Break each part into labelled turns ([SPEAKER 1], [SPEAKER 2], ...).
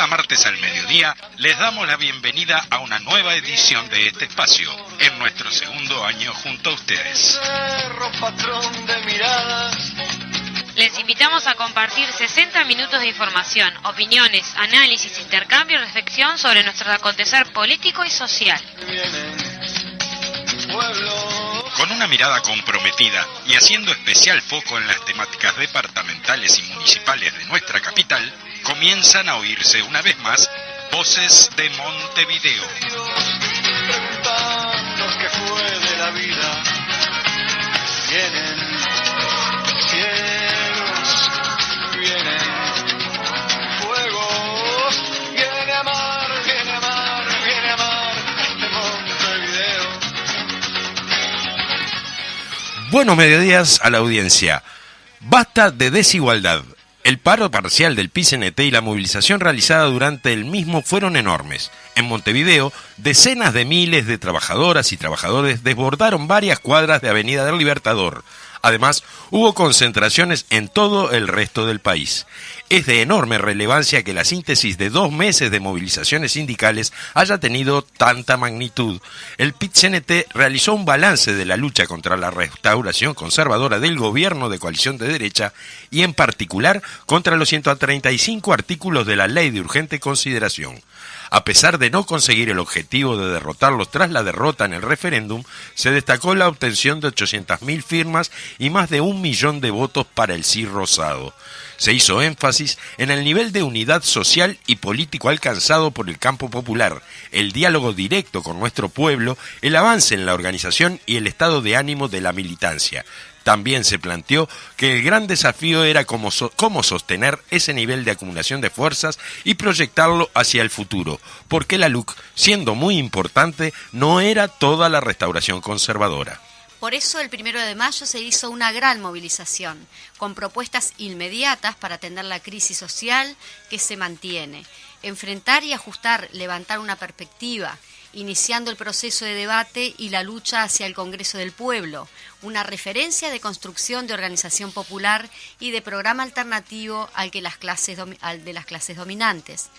[SPEAKER 1] cada martes al mediodía les damos la bienvenida a una nueva edición de este espacio, en nuestro segundo año junto a ustedes.
[SPEAKER 2] Les invitamos a compartir 60 minutos de información, opiniones, análisis, intercambio y reflexión sobre nuestro acontecer político y social.
[SPEAKER 1] Con una mirada comprometida y haciendo especial foco en las temáticas departamentales y municipales de nuestra capital, comienzan a oírse una vez más voces de Montevideo.
[SPEAKER 3] Preguntando qué fue de la vida. Vienen cielos, vienen fuegos, viene a mar, viene a mar, viene a mar de Montevideo.
[SPEAKER 4] Buenos mediodías a la audiencia. Basta de desigualdad. El paro parcial del PIT-CNT y la movilización realizada durante el mismo fueron enormes. En Montevideo, decenas de miles de trabajadoras y trabajadores desbordaron varias cuadras de Avenida del Libertador. Además, hubo concentraciones en todo el resto del país. Es de enorme relevancia que la síntesis de 2 meses de movilizaciones sindicales haya tenido tanta magnitud. El PIT-CNT realizó un balance de la lucha contra la restauración conservadora del gobierno de coalición de derecha y en particular contra los 135 artículos de la Ley de Urgente Consideración. A pesar de no conseguir el objetivo de derrotarlos tras la derrota en el referéndum, se destacó la obtención de 800.000 firmas y más de 1 millón de votos para el sí rosado. Se hizo énfasis en el nivel de unidad social y político alcanzado por el campo popular, el diálogo directo con nuestro pueblo, el avance en la organización y el estado de ánimo de la militancia. También se planteó que el gran desafío era cómo sostener ese nivel de acumulación de fuerzas y proyectarlo hacia el futuro, porque la LUC, siendo muy importante, no era toda la restauración conservadora.
[SPEAKER 5] Por eso el 1 de mayo se hizo una gran movilización, con propuestas inmediatas para atender la crisis social que se mantiene, enfrentar y ajustar, levantar una perspectiva, iniciando el proceso de debate y la lucha hacia el Congreso del Pueblo, una referencia de construcción de organización popular y de programa alternativo al de las clases dominantes.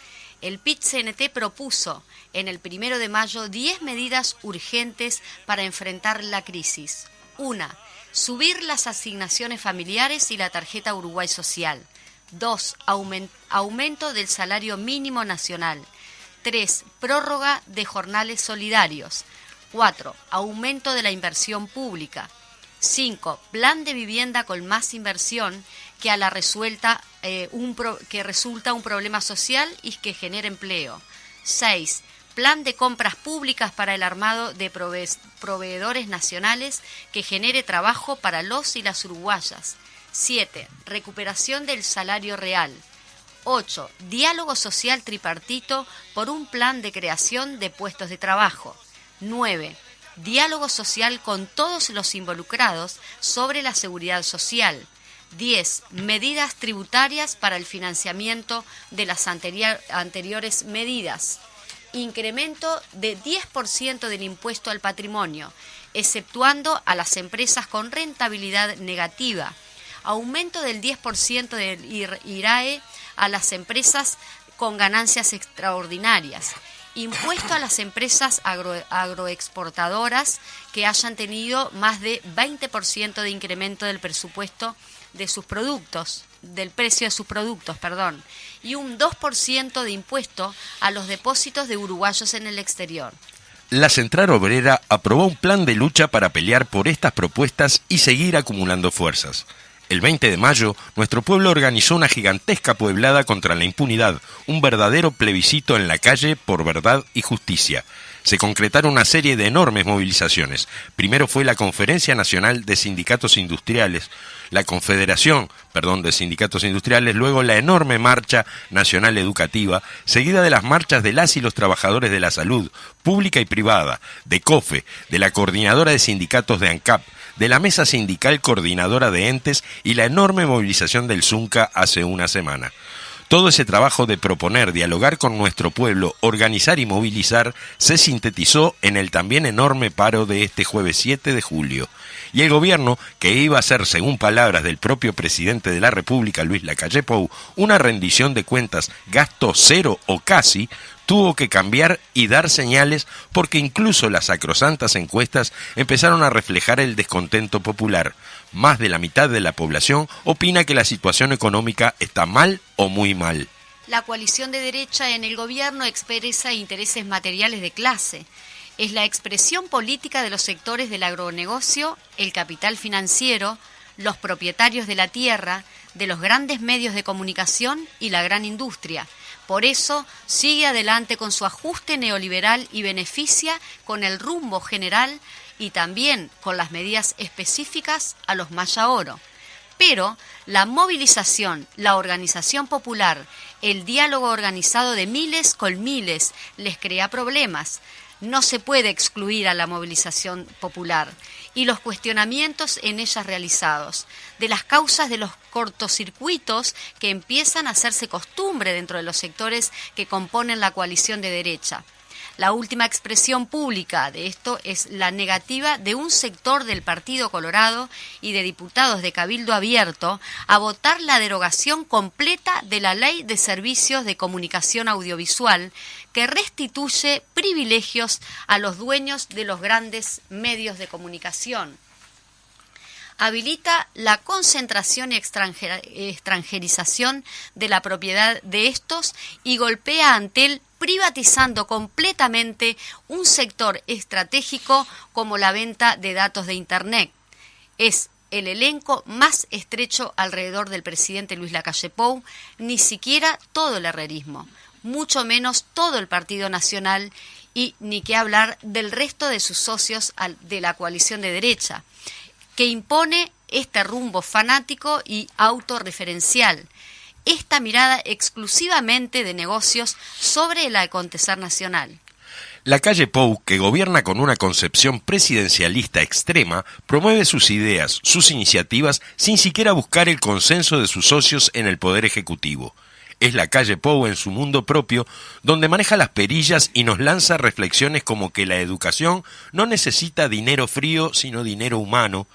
[SPEAKER 5] El PIT-CNT propuso en el 1 de mayo 10 medidas urgentes para enfrentar la crisis. 1. Subir las asignaciones familiares y la tarjeta Uruguay Social. 2. Aumento del salario mínimo nacional. 3. Prórroga de jornales solidarios. 4. Aumento de la inversión pública. 5. Plan de vivienda con más inversión que resulta un problema social y que genera empleo. 6. Plan de compras públicas para el armado de proveedores nacionales que genere trabajo para los y las uruguayas. 7. Recuperación del salario real. 8. Diálogo social tripartito por un plan de creación de puestos de trabajo. 9. Diálogo social con todos los involucrados sobre la seguridad social. 10. Medidas tributarias para el financiamiento de las anteriores medidas. Incremento de 10% del impuesto al patrimonio, exceptuando a las empresas con rentabilidad negativa. Aumento del 10% del IRAE a las empresas con ganancias extraordinarias. Impuesto a las empresas agroexportadoras que hayan tenido más de 20% de incremento del presupuesto de sus productos, del precio de sus productos, y un 2% de impuesto a los depósitos de uruguayos en el exterior.
[SPEAKER 4] La Central Obrera aprobó un plan de lucha para pelear por estas propuestas y seguir acumulando fuerzas. El 20 de mayo, nuestro pueblo organizó una gigantesca pueblada contra la impunidad, un verdadero plebiscito en la calle por verdad y justicia. Se concretaron una serie de enormes movilizaciones. Primero fue la Conferencia Nacional de Sindicatos Industriales, la Confederación, de Sindicatos Industriales, luego la enorme Marcha Nacional Educativa, seguida de las marchas de las y los trabajadores de la salud, pública y privada, de COFE, de la Coordinadora de Sindicatos de ANCAP, de la Mesa Sindical Coordinadora de Entes y la enorme movilización del ZUNCA hace una semana. Todo ese trabajo de proponer, dialogar con nuestro pueblo, organizar y movilizar se sintetizó en el también enorme paro de este jueves 7 de julio. Y el gobierno, que iba a ser, según palabras del propio presidente de la República, Luis Lacalle Pou, una rendición de cuentas gasto cero o casi, tuvo que cambiar y dar señales porque incluso las sacrosantas encuestas empezaron a reflejar el descontento popular. Más de la mitad de la población opina que la situación económica está mal o muy mal.
[SPEAKER 5] La coalición de derecha en el gobierno expresa intereses materiales de clase. Es la expresión política de los sectores del agronegocio, el capital financiero, los propietarios de la tierra, de los grandes medios de comunicación y la gran industria. Por eso sigue adelante con su ajuste neoliberal y beneficia con el rumbo general y también con las medidas específicas a los Maya Oro. Pero la movilización, la organización popular, el diálogo organizado de miles con miles les crea problemas. No se puede excluir a la movilización popular y los cuestionamientos en ella realizados, de las causas de los cortocircuitos que empiezan a hacerse costumbre dentro de los sectores que componen la coalición de derecha. La última expresión pública de esto es la negativa de un sector del Partido Colorado y de diputados de Cabildo Abierto a votar la derogación completa de la Ley de Servicios de Comunicación Audiovisual que restituye privilegios a los dueños de los grandes medios de comunicación. Habilita la concentración y extranjerización de la propiedad de estos y golpea a Antel privatizando completamente un sector estratégico como la venta de datos de Internet. Es el elenco más estrecho alrededor del presidente Luis Lacalle Pou, ni siquiera todo el herrerismo, mucho menos todo el Partido Nacional y ni qué hablar del resto de sus socios de la coalición de derecha, que impone este rumbo fanático y autorreferencial, esta mirada exclusivamente de negocios sobre el acontecer nacional.
[SPEAKER 4] Lacalle Pou, que gobierna con una concepción presidencialista extrema, promueve sus ideas, sus iniciativas, sin siquiera buscar el consenso de sus socios en el Poder Ejecutivo. Es Lacalle Pou en su mundo propio, donde maneja las perillas y nos lanza reflexiones como que la educación no necesita dinero frío, sino dinero humano,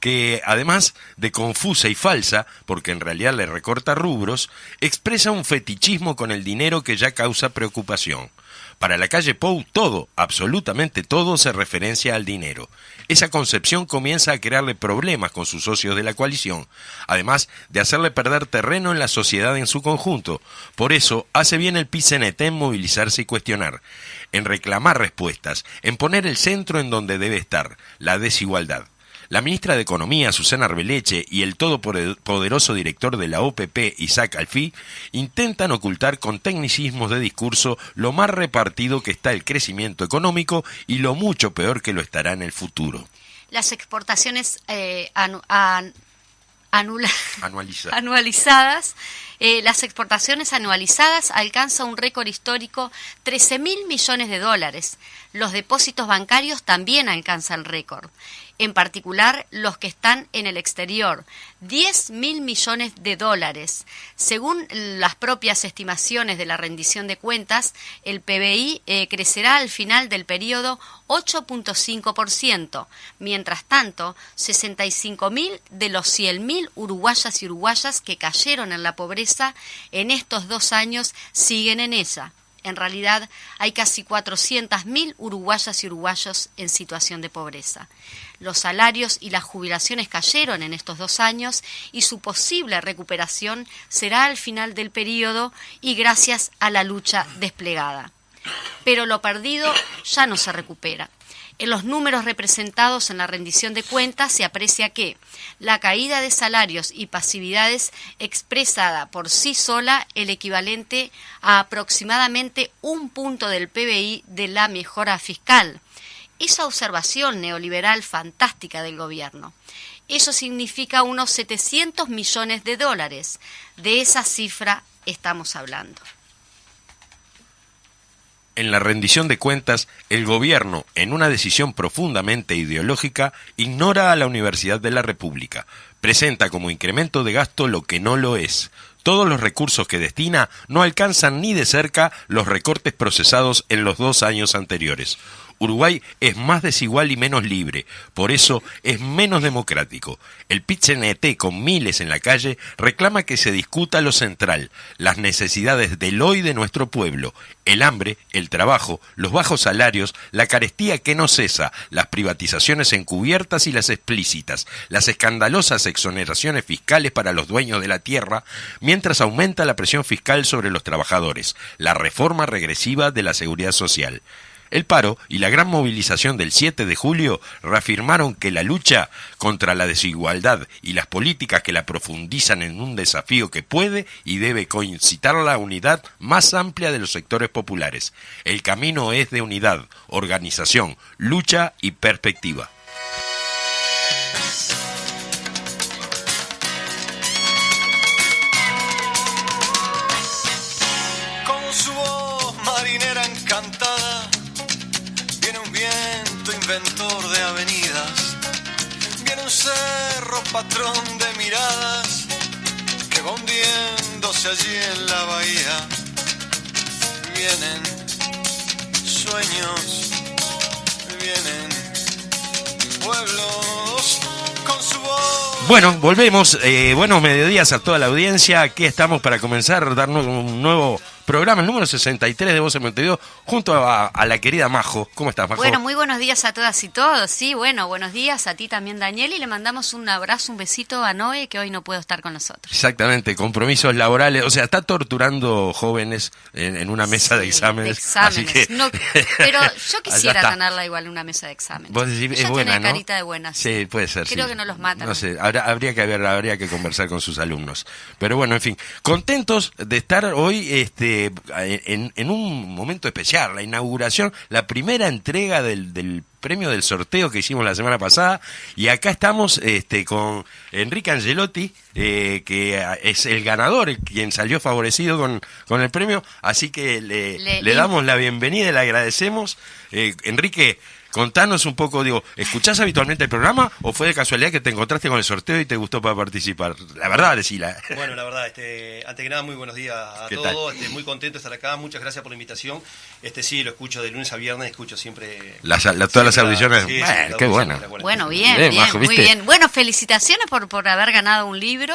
[SPEAKER 4] que además de confusa y falsa, porque en realidad le recorta rubros, expresa un fetichismo con el dinero que ya causa preocupación. Para Lacalle Pou todo, absolutamente todo, se referencia al dinero. Esa concepción comienza a crearle problemas con sus socios de la coalición, además de hacerle perder terreno en la sociedad en su conjunto. Por eso hace bien el PCNT en movilizarse y cuestionar, en reclamar respuestas, en poner el centro en donde debe estar, la desigualdad. La ministra de Economía, Susana Arbeleche, y el todopoderoso director de la OPP, Isaac Alfí, intentan ocultar con tecnicismos de discurso lo más repartido que está el crecimiento económico y lo mucho peor que lo estará en el futuro.
[SPEAKER 5] Las exportaciones las exportaciones anualizadas alcanzan un récord histórico, 13.000 millones de dólares. Los depósitos bancarios también alcanzan récord. En particular, los que están en el exterior, 10.000 millones de dólares. Según las propias estimaciones de la rendición de cuentas, el PBI crecerá al final del periodo 8.5%. Mientras tanto, 65.000 de los 100.000 uruguayas y uruguayas que cayeron en la pobreza en estos 2 años siguen en ella. En realidad, hay casi 400.000 uruguayas y uruguayos en situación de pobreza. Los salarios y las jubilaciones cayeron en estos 2 años y su posible recuperación será al final del periodo y gracias a la lucha desplegada. Pero lo perdido ya no se recupera. En los números representados en la rendición de cuentas se aprecia que la caída de salarios y pasividades expresada por sí sola el equivalente a aproximadamente 1 punto del PBI de la mejora fiscal. Esa observación neoliberal fantástica del gobierno. Eso significa unos 700 millones de dólares. De esa cifra estamos hablando.
[SPEAKER 4] En la rendición de cuentas, el gobierno, en una decisión profundamente ideológica, ignora a la Universidad de la República. Presenta como incremento de gasto lo que no lo es. todos los recursos que destina no alcanzan ni de cerca los recortes procesados en los 2 años anteriores. Uruguay es más desigual y menos libre, por eso es menos democrático. El PIT-CNT, con miles en la calle, reclama que se discuta lo central, las necesidades del hoy de nuestro pueblo, el hambre, el trabajo, los bajos salarios, la carestía que no cesa, las privatizaciones encubiertas y las explícitas, las escandalosas exoneraciones fiscales para los dueños de la tierra, mientras aumenta la presión fiscal sobre los trabajadores, la reforma regresiva de la seguridad social. El paro y la gran movilización del 7 de julio reafirmaron que la lucha contra la desigualdad y las políticas que la profundizan en un desafío que puede y debe concitar la unidad más amplia de los sectores populares. El camino es de unidad, organización, lucha y perspectiva.
[SPEAKER 3] Con su voz marinera encantada viene un viento inventor de avenidas, viene un cerro patrón de miradas que va hundiéndose allí en la bahía. Vienen sueños, vienen pueblos con su voz.
[SPEAKER 4] Bueno, volvemos. Buenos mediodías a toda la audiencia. Aquí estamos para comenzar a dar un nuevo programa, el número 63 de Voz en Montevideo, junto a la querida Majo. ¿Cómo estás, Majo?
[SPEAKER 5] Bueno, muy buenos días a todas y todos. Sí, bueno, buenos días a ti también, Daniel, y le mandamos un abrazo, un besito a Noé, que hoy no puede estar con nosotros.
[SPEAKER 4] Exactamente, compromisos laborales. O sea, está torturando jóvenes en una mesa de exámenes. Así que...
[SPEAKER 5] No, pero yo quisiera tenerla igual en una mesa de exámenes.
[SPEAKER 4] Vos decís,
[SPEAKER 5] ella
[SPEAKER 4] es buena,
[SPEAKER 5] tiene
[SPEAKER 4] ¿no?
[SPEAKER 5] carita de buena.
[SPEAKER 4] Sí, puede ser.
[SPEAKER 5] Creo
[SPEAKER 4] sí.
[SPEAKER 5] que no los matan.
[SPEAKER 4] No sé, habría que conversar con sus alumnos. Pero bueno, en fin, contentos de estar hoy en un momento especial, la inauguración, la primera entrega del premio del sorteo que hicimos la semana pasada, y acá estamos con Enrique Angelotti, que es el ganador, quien salió favorecido con el premio, así que le damos la bienvenida y le agradecemos. Enrique, contanos un poco, ¿escuchás habitualmente el programa o fue de casualidad que te encontraste con el sorteo y te gustó para participar? La verdad, decila.
[SPEAKER 6] Bueno, la verdad, antes que nada, muy buenos días a todos, muy contento de estar acá, muchas gracias por la invitación. Sí, lo escucho de lunes a viernes, escucho siempre... todas
[SPEAKER 4] las audiciones,
[SPEAKER 6] sí,
[SPEAKER 4] qué bueno.
[SPEAKER 5] Bueno, bien,
[SPEAKER 4] Majo,
[SPEAKER 5] muy
[SPEAKER 4] ¿viste?
[SPEAKER 5] bien. Bueno, felicitaciones por haber ganado un libro.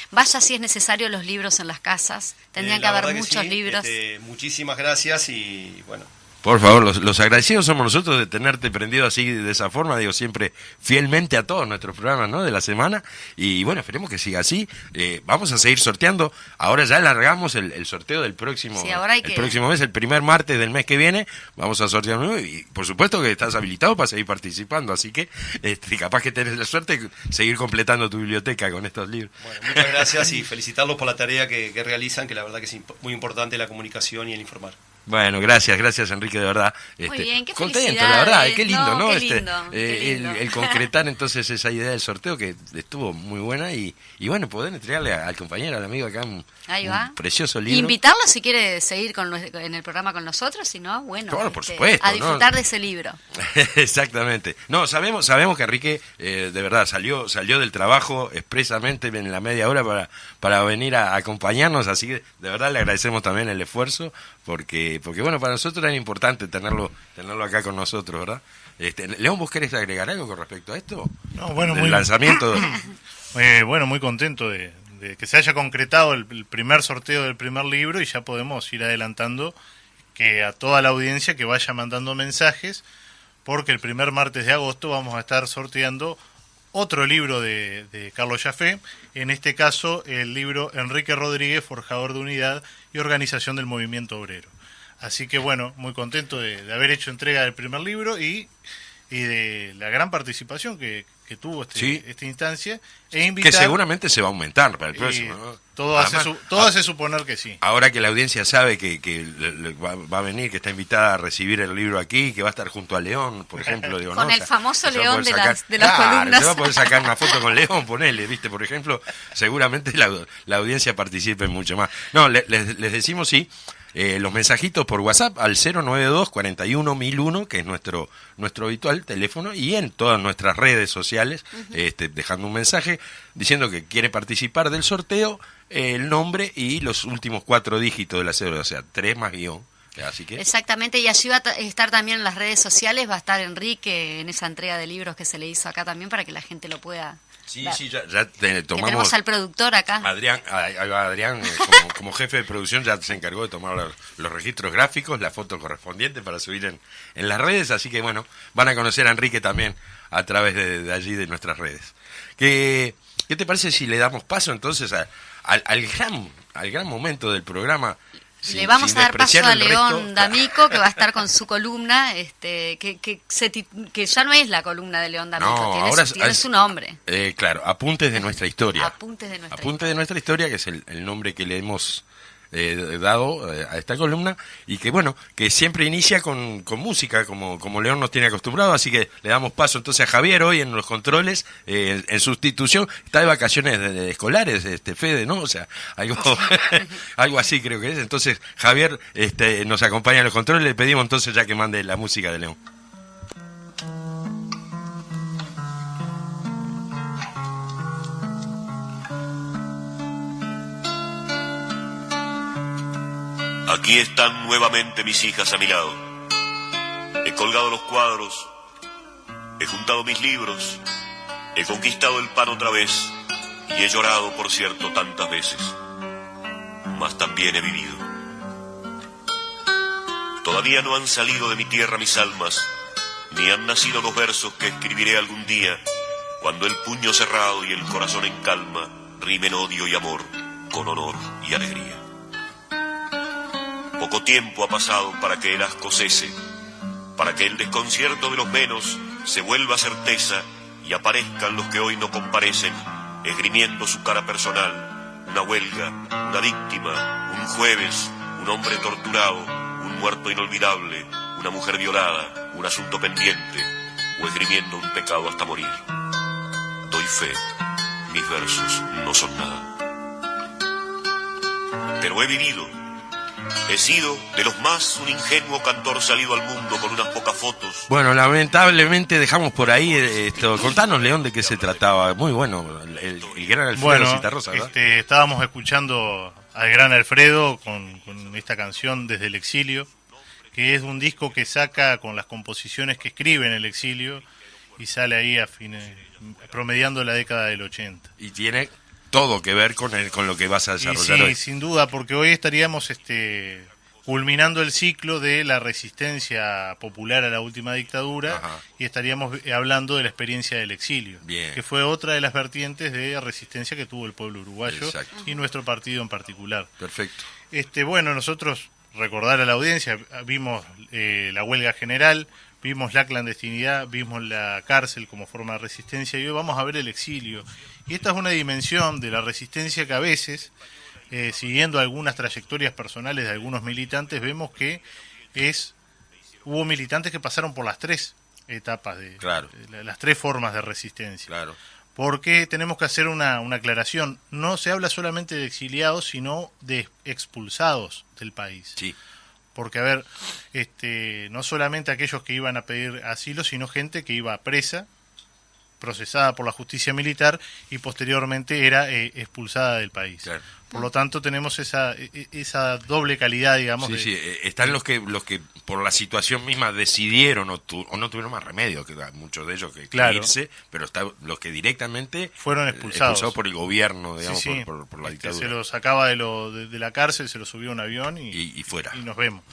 [SPEAKER 5] Vaya si es necesario los libros en las casas. Tendrían que haber muchos libros.
[SPEAKER 6] Muchísimas gracias y bueno...
[SPEAKER 4] Por favor, los agradecidos somos nosotros de tenerte prendido así de esa forma, siempre fielmente a todos nuestros programas, ¿no?, de la semana, y bueno, esperemos que siga así. Vamos a seguir sorteando. Ahora ya largamos el sorteo del próximo,
[SPEAKER 5] sí, ahora
[SPEAKER 4] próximo mes, el primer martes del mes que viene, vamos a sortear uno, y por supuesto que estás habilitado para seguir participando, así que capaz que tenés la suerte de seguir completando tu biblioteca con estos libros.
[SPEAKER 6] Bueno, muchas gracias y felicitarlos por la tarea que realizan, que la verdad que es muy importante la comunicación y el informar.
[SPEAKER 4] Bueno, gracias Enrique, de verdad.
[SPEAKER 5] Muy bien, qué
[SPEAKER 4] contento, la verdad, qué lindo, ¿no?
[SPEAKER 5] Qué lindo, qué lindo.
[SPEAKER 4] El concretar entonces esa idea del sorteo que estuvo muy buena y bueno, poder entregarle al compañero, al amigo acá un precioso libro.
[SPEAKER 5] Invitarlo si quiere seguir en el programa con nosotros, si no, bueno,
[SPEAKER 4] claro, por supuesto,
[SPEAKER 5] a disfrutar de ese libro.
[SPEAKER 4] Exactamente. No, sabemos que Enrique de verdad salió del trabajo expresamente en la media hora para venir a acompañarnos, así que de verdad le agradecemos también el esfuerzo, porque bueno, para nosotros era importante tenerlo acá con nosotros, ¿verdad? León, ¿vos querés agregar algo con respecto a esto?
[SPEAKER 7] No, bueno,
[SPEAKER 4] del lanzamiento.
[SPEAKER 7] Bueno, muy contento de que se haya concretado el primer sorteo del primer libro, y ya podemos ir adelantando que a toda la audiencia que vaya mandando mensajes, porque el primer martes de agosto vamos a estar sorteando otro libro de Carlos Jaffe, en este caso el libro Enrique Rodríguez, Forjador de Unidad y Organización del Movimiento Obrero. Así que bueno, muy contento de haber hecho entrega del primer libro y de la gran participación que tuvo esta instancia, e invitar,
[SPEAKER 4] que seguramente se va a aumentar para el próximo, ¿no?
[SPEAKER 7] Todo hace suponer que sí.
[SPEAKER 4] Ahora que la audiencia sabe que va a venir, que está invitada a recibir el libro aquí, que va a estar junto a León, por ejemplo.
[SPEAKER 5] Con el famoso León de las
[SPEAKER 4] columnas. Se va a poder
[SPEAKER 5] columnas.
[SPEAKER 4] sacar una foto con León, ponele, ¿viste? Por ejemplo, seguramente la audiencia participe mucho más. No, les decimos sí. los mensajitos por WhatsApp al 092 41 1001, que es nuestro habitual teléfono, y en todas nuestras redes sociales, dejando un mensaje diciendo que quiere participar del sorteo, el nombre y los últimos 4 dígitos de la cédula, o sea, 3 más guión. Así que...
[SPEAKER 5] Exactamente, y allí va a estar también en las redes sociales, va a estar Enrique en esa entrega de libros que se le hizo acá también para que la gente lo pueda ver.
[SPEAKER 4] Sí, ya tomamos...
[SPEAKER 5] Tenemos al productor acá.
[SPEAKER 4] Adrián como jefe de producción ya se encargó de tomar los registros gráficos, la foto correspondiente para subir en las redes, así que bueno, van a conocer a Enrique también a través de allí de nuestras redes. ¿Qué te parece si le damos paso entonces al gran momento del programa?
[SPEAKER 5] Le vamos a dar paso a León D'Amico, que va a estar con su columna, que ya no es la columna de León D'Amico, tiene su nombre.
[SPEAKER 4] Claro, Apuntes de nuestra historia.
[SPEAKER 5] Apuntes de
[SPEAKER 4] nuestra historia, que es el nombre que le hemos dado a esta columna, y que bueno, que siempre inicia con música, como León nos tiene acostumbrado, así que le damos paso entonces a Javier hoy en los controles, en sustitución. Está de vacaciones escolares, Fede, ¿no? O sea, algo así creo que es. Entonces Javier nos acompaña en los controles, le pedimos entonces ya que mande la música de León.
[SPEAKER 8] Aquí están nuevamente mis hijas a mi lado. He colgado los cuadros, he juntado mis libros, he conquistado el pan otra vez y he llorado, por cierto, tantas veces. Mas también he vivido. Todavía no han salido de mi tierra mis almas, ni han nacido los versos que escribiré algún día, cuando el puño cerrado y el corazón en calma rimen odio y amor con honor y alegría. Poco tiempo ha pasado para que el asco cese, para que el desconcierto de los menos se vuelva certeza y aparezcan los que hoy no comparecen, esgrimiendo su cara personal, una huelga, una víctima, un jueves, un hombre torturado, un muerto inolvidable, una mujer violada, un asunto pendiente, o esgrimiendo un pecado hasta morir. Doy fe, mis versos no son nada. Pero he vivido. He sido de los más un ingenuo cantor salido al mundo con unas pocas fotos.
[SPEAKER 4] Bueno, lamentablemente dejamos por ahí esto. Contanos, León, de qué se trataba. Muy bueno, el gran Alfredo Citarrosa, ¿verdad?
[SPEAKER 7] Estábamos escuchando al gran Alfredo con esta canción Desde el Exilio, que es un disco que saca con las composiciones que escribe en el exilio y sale ahí promediando la década del 80.
[SPEAKER 4] Y tiene todo que ver con lo que vas a desarrollar hoy.
[SPEAKER 7] Sí, sin duda, porque hoy estaríamos culminando el ciclo de la resistencia popular a la última dictadura. Ajá. Y estaríamos hablando de la experiencia del exilio,
[SPEAKER 4] bien,
[SPEAKER 7] que fue otra de las vertientes de resistencia que tuvo el pueblo uruguayo.
[SPEAKER 4] Exacto.
[SPEAKER 7] Y nuestro partido en particular.
[SPEAKER 4] Perfecto.
[SPEAKER 7] Bueno, nosotros, recordar a la audiencia, vimos la huelga general, vimos la clandestinidad, vimos la cárcel como forma de resistencia, y hoy vamos a ver el exilio. Y esta es una dimensión de la resistencia que a veces, siguiendo algunas trayectorias personales de algunos militantes, vemos que hubo militantes que pasaron por las 3 etapas,
[SPEAKER 4] claro,
[SPEAKER 7] las 3 formas de resistencia.
[SPEAKER 4] Claro.
[SPEAKER 7] Porque tenemos que hacer una aclaración. No se habla solamente de exiliados, sino de expulsados del país.
[SPEAKER 4] Sí.
[SPEAKER 7] Porque, a ver, no solamente aquellos que iban a pedir asilo, sino gente que iba presa, procesada por la justicia militar y posteriormente era expulsada del país.
[SPEAKER 4] Claro.
[SPEAKER 7] Por lo tanto, tenemos esa doble calidad, digamos.
[SPEAKER 4] Sí, sí. Están los que por la situación misma decidieron o no tuvieron más remedio, que muchos de ellos que
[SPEAKER 7] claro,
[SPEAKER 4] irse, pero están los que directamente
[SPEAKER 7] fueron expulsados
[SPEAKER 4] por el gobierno, digamos,
[SPEAKER 7] sí, sí.
[SPEAKER 4] Por la dictadura.
[SPEAKER 7] Se los sacaba de la cárcel, se los subió a un avión
[SPEAKER 4] y fuera.
[SPEAKER 7] Y nos vemos.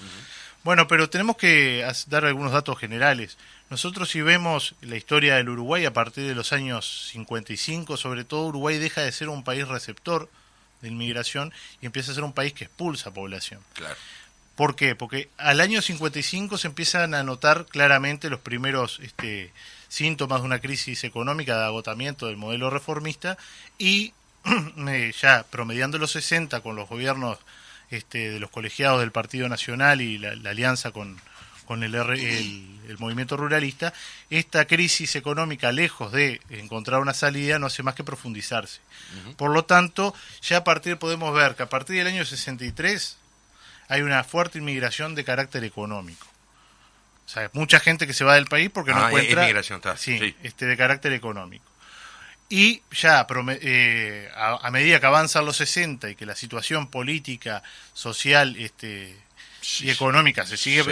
[SPEAKER 7] Bueno, pero tenemos que dar algunos datos generales. Nosotros, si vemos la historia del Uruguay a partir de los años 55, sobre todo, Uruguay deja de ser un país receptor de inmigración y empieza a ser un país que expulsa población.
[SPEAKER 4] Claro.
[SPEAKER 7] ¿Por qué? Porque al año 55 se empiezan a notar claramente los primeros síntomas de una crisis económica, de agotamiento del modelo reformista, y ya promediando los 60 con los gobiernos de los colegiados del Partido Nacional y la alianza con el movimiento ruralista, esta crisis económica, lejos de encontrar una salida, no hace más que profundizarse. Uh-huh. Por lo tanto, ya podemos ver que a partir del año 63 hay una fuerte inmigración de carácter económico. O sea, mucha gente que se va del país porque no encuentra...
[SPEAKER 4] Inmigración, sí.
[SPEAKER 7] De carácter económico. Y ya a medida que avanzan los 60 y que la situación política, social y económica se sigue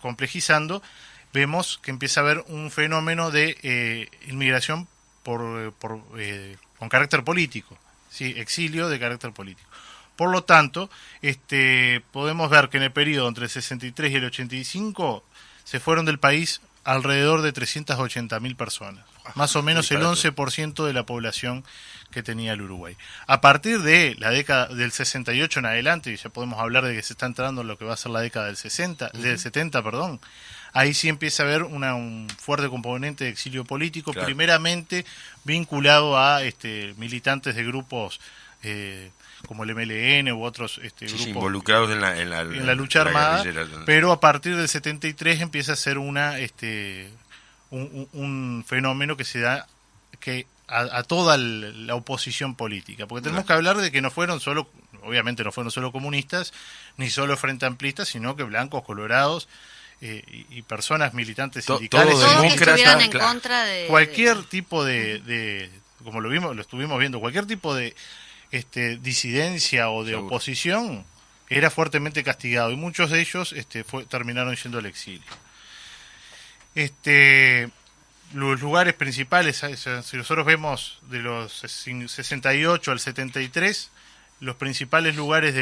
[SPEAKER 7] complejizando, vemos que empieza a haber un fenómeno de inmigración con carácter político, ¿sí? Exilio de carácter político. Por lo tanto, podemos ver que en el periodo entre el 63 y el 85 se fueron del país alrededor de 380.000 personas, más o menos el 11% de la población que tenía el Uruguay. A partir de la década del 68 en adelante, y ya podemos hablar de que se está entrando en lo que va a ser la década del 70, ahí sí empieza a haber un fuerte componente de exilio político, primeramente vinculado a militantes de grupos como el MLN u otros grupos
[SPEAKER 4] involucrados en
[SPEAKER 7] la lucha armada, pero a partir del 73 empieza a ser un fenómeno que se da a toda la oposición política, porque tenemos que hablar de que obviamente no fueron solo comunistas, ni solo frente amplistas, sino que blancos, colorados, y personas militantes sindicales,
[SPEAKER 5] todos que estuvieran en contra de
[SPEAKER 7] cualquier tipo de como lo estuvimos viendo, cualquier tipo de disidencia o de oposición era fuertemente castigado, y muchos de ellos terminaron yendo al exilio. Los lugares principales, si nosotros vemos de los 68 al 73, los principales lugares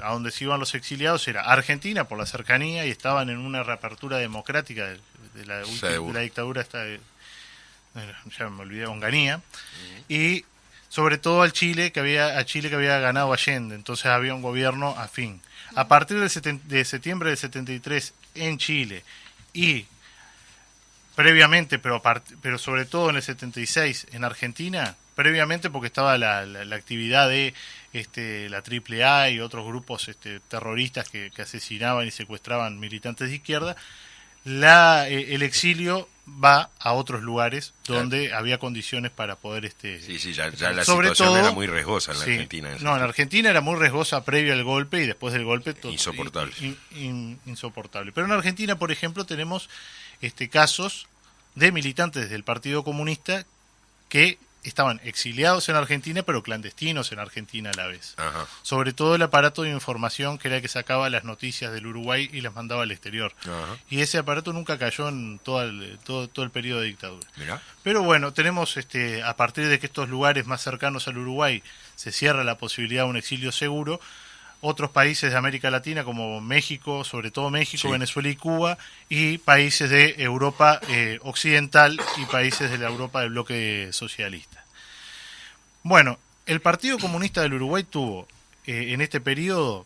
[SPEAKER 7] a donde se iban los exiliados era Argentina, por la cercanía, y estaban en una reapertura democrática de la dictadura ya me olvidé, Onganía, y sobre todo a Chile que había ganado Allende, entonces había un gobierno afín. A partir de septiembre del 73 en Chile, y previamente, pero sobre todo en el 76 en Argentina, previamente porque estaba la actividad de la AAA y otros grupos terroristas que asesinaban y secuestraban militantes de izquierda, el exilio va a otros lugares donde había condiciones para poder
[SPEAKER 4] ya la situación era muy riesgosa en la Argentina.
[SPEAKER 7] En Argentina era muy riesgosa previo al golpe, y después del golpe
[SPEAKER 4] insoportable.
[SPEAKER 7] Insoportable. Pero en Argentina, por ejemplo, tenemos casos de militantes del Partido Comunista que estaban exiliados en Argentina, pero clandestinos en Argentina a la vez.
[SPEAKER 4] Ajá.
[SPEAKER 7] Sobre todo el aparato de información, que era el que sacaba las noticias del Uruguay y las mandaba al exterior.
[SPEAKER 4] Ajá.
[SPEAKER 7] Y ese aparato nunca cayó en todo el periodo de dictadura.
[SPEAKER 4] Mirá.
[SPEAKER 7] Pero bueno, tenemos a partir de que estos lugares más cercanos al Uruguay se cierra la posibilidad de un exilio seguro, otros países de América Latina como México, sobre todo México, Venezuela y Cuba, y países de Europa occidental y países de la Europa del bloque socialista. Bueno, el Partido Comunista del Uruguay tuvo en este periodo,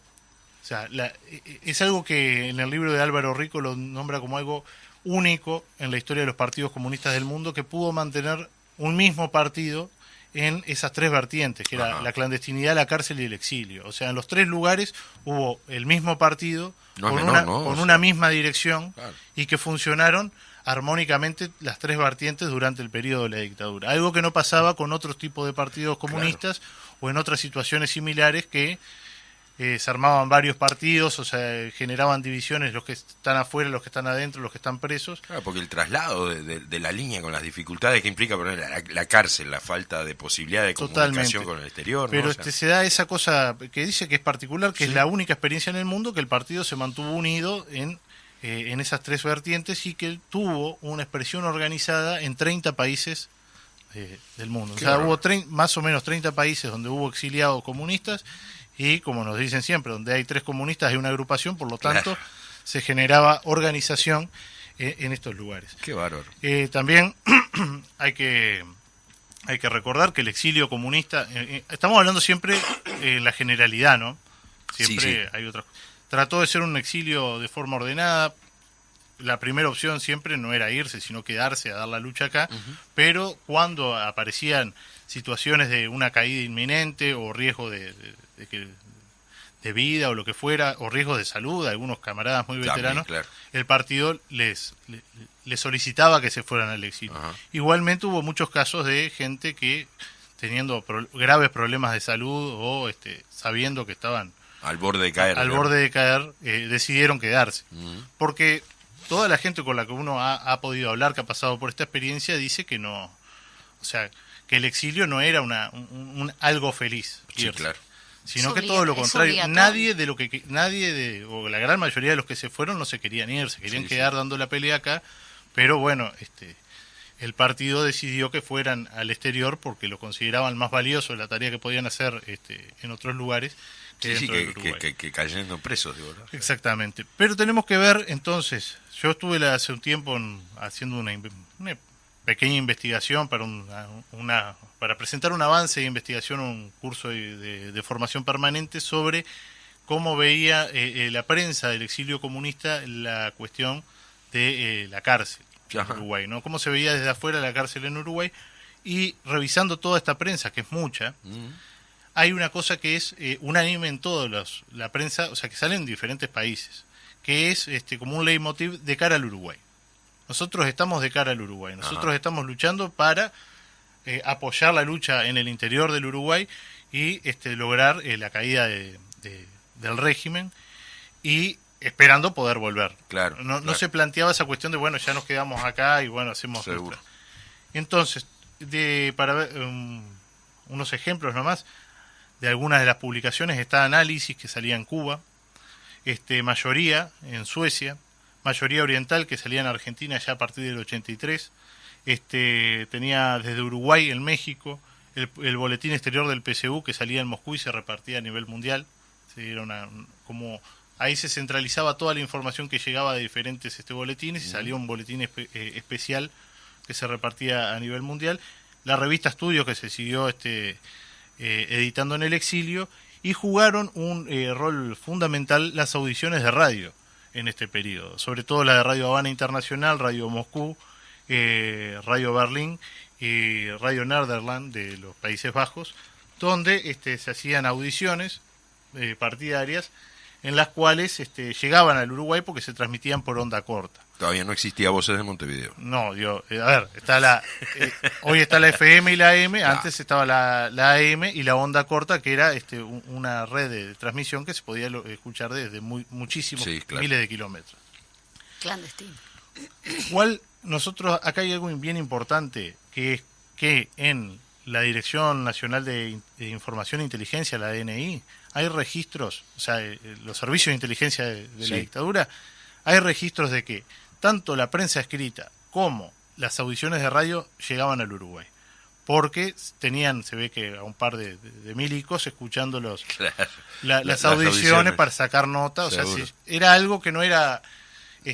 [SPEAKER 7] es algo que en el libro de Álvaro Rico lo nombra como algo único en la historia de los partidos comunistas del mundo, que pudo mantener un mismo partido en esas tres vertientes, que era la clandestinidad, la cárcel y el exilio. O sea, en los tres lugares hubo el mismo partido con una misma dirección, y que funcionaron armónicamente las tres vertientes durante el periodo de la dictadura. Algo que no pasaba con otros tipos de partidos comunistas o en otras situaciones similares que se armaban varios partidos, o sea, generaban divisiones, los que están afuera, los que están adentro, los que están presos.
[SPEAKER 4] Claro, porque el traslado de la línea con las dificultades que implica poner la cárcel, la falta de posibilidad de comunicación con el exterior.
[SPEAKER 7] Pero
[SPEAKER 4] ¿no?
[SPEAKER 7] se da esa cosa que dice que es particular, que es la única experiencia en el mundo que el partido se mantuvo unido en esas tres vertientes, y que tuvo una expresión organizada en 30 países del mundo. O sea, hubo más o menos 30 países donde hubo exiliados comunistas, y como nos dicen siempre, donde hay tres comunistas hay una agrupación, por lo tanto se generaba organización en estos lugares.
[SPEAKER 4] Qué bárbaro.
[SPEAKER 7] También hay que recordar que el exilio comunista, estamos hablando siempre en la generalidad, ¿no? Siempre hay otras. Trató de ser un exilio de forma ordenada. La primera opción siempre no era irse, sino quedarse a dar la lucha acá, pero cuando aparecían situaciones de una caída inminente o riesgo de vida o lo que fuera, o riesgo de salud, algunos camaradas muy veteranos, el partido les solicitaba que se fueran al exilio. Igualmente hubo muchos casos de gente que teniendo graves problemas de salud o sabiendo que estaban
[SPEAKER 4] al borde de caer,
[SPEAKER 7] decidieron quedarse. Porque toda la gente con la que uno ha podido hablar, que ha pasado por esta experiencia, dice que no, o sea, que el exilio no era un algo feliz,
[SPEAKER 4] sí, claro,
[SPEAKER 7] sino que todo lo contrario. O la gran mayoría de los que se fueron no se querían ir, se querían quedar dando la pelea acá, pero bueno, el partido decidió que fueran al exterior porque lo consideraban más valioso la tarea que podían hacer en otros lugares
[SPEAKER 4] que cayendo presos, digo, ¿no?
[SPEAKER 7] Exactamente. Pero tenemos que ver, entonces, yo estuve hace un tiempo haciendo una pequeña investigación para presentar un avance de investigación, un curso de formación permanente sobre cómo veía la prensa del exilio comunista la cuestión de la cárcel en Uruguay, ¿no? Cómo se veía desde afuera la cárcel en Uruguay, y revisando toda esta prensa, que es mucha, hay una cosa que es unánime en toda la prensa, o sea, que sale en diferentes países, que es como un leitmotiv de cara al Uruguay. Nosotros estamos de cara al Uruguay, nosotros estamos luchando para apoyar la lucha en el interior del Uruguay y lograr la caída del régimen, y esperando poder volver.
[SPEAKER 4] Claro,
[SPEAKER 7] no se planteaba esa cuestión de, bueno, ya nos quedamos acá y bueno, hacemos nuestra. Entonces, para ver unos ejemplos nomás de algunas de las publicaciones, está Análisis, que salía en Cuba, Mayoría en Suecia, Mayoría Oriental, que salía en Argentina ya a partir del 83, tenía desde Uruguay en México, el Boletín Exterior del PSU, que salía en Moscú y se repartía a nivel mundial. Como ahí se centralizaba toda la información que llegaba de diferentes boletines, y salía un boletín especial que se repartía a nivel mundial. La revista Estudios, que se siguió editando en el exilio, y jugaron un rol fundamental las audiciones de radio en este periodo, sobre todo la de Radio Habana Internacional, Radio Moscú, Radio Berlín y Radio Nederland de los Países Bajos, donde se hacían audiciones partidarias en las cuales llegaban al Uruguay porque se transmitían por onda corta.
[SPEAKER 4] Todavía no existía Voces de Montevideo.
[SPEAKER 7] No, está hoy está la FM y la AM, antes estaba la AM y la onda corta, que era una red de transmisión que se podía escuchar desde muchísimos miles de kilómetros.
[SPEAKER 5] Clandestino.
[SPEAKER 7] Nosotros, acá hay algo bien importante, que es que en la Dirección Nacional de Información e Inteligencia, la DNI, hay registros, o sea, los servicios de inteligencia de la dictadura, hay registros de que tanto la prensa escrita como las audiciones de radio llegaban al Uruguay, porque se ve que a un par de milicos escuchando las audiciones para sacar nota, o sea, era algo que no era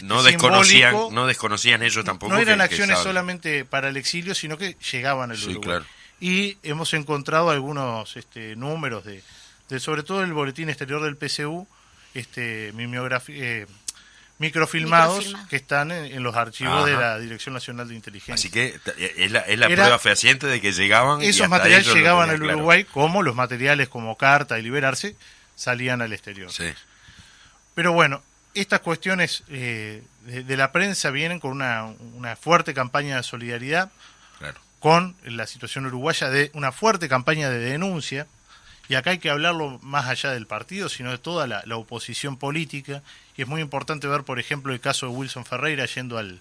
[SPEAKER 4] no desconocían ellos tampoco.
[SPEAKER 7] No eran acciones solamente para el exilio, sino que llegaban al Uruguay.
[SPEAKER 4] Claro.
[SPEAKER 7] Y hemos encontrado algunos números de sobre todo el Boletín Exterior del PSU, microfilmados que están en los archivos de la Dirección Nacional de Inteligencia.
[SPEAKER 4] Así que es la prueba fehaciente de que llegaban.
[SPEAKER 7] Esos materiales llegaban al Uruguay, como los materiales como Carta y Liberarse salían al exterior.
[SPEAKER 4] Sí.
[SPEAKER 7] Pero bueno, estas cuestiones de la prensa vienen con una fuerte campaña de solidaridad, con la situación uruguaya, de una fuerte campaña de denuncia. Y acá hay que hablarlo más allá del partido, sino de toda la oposición política. Y es muy importante ver, por ejemplo, el caso de Wilson Ferreira yendo al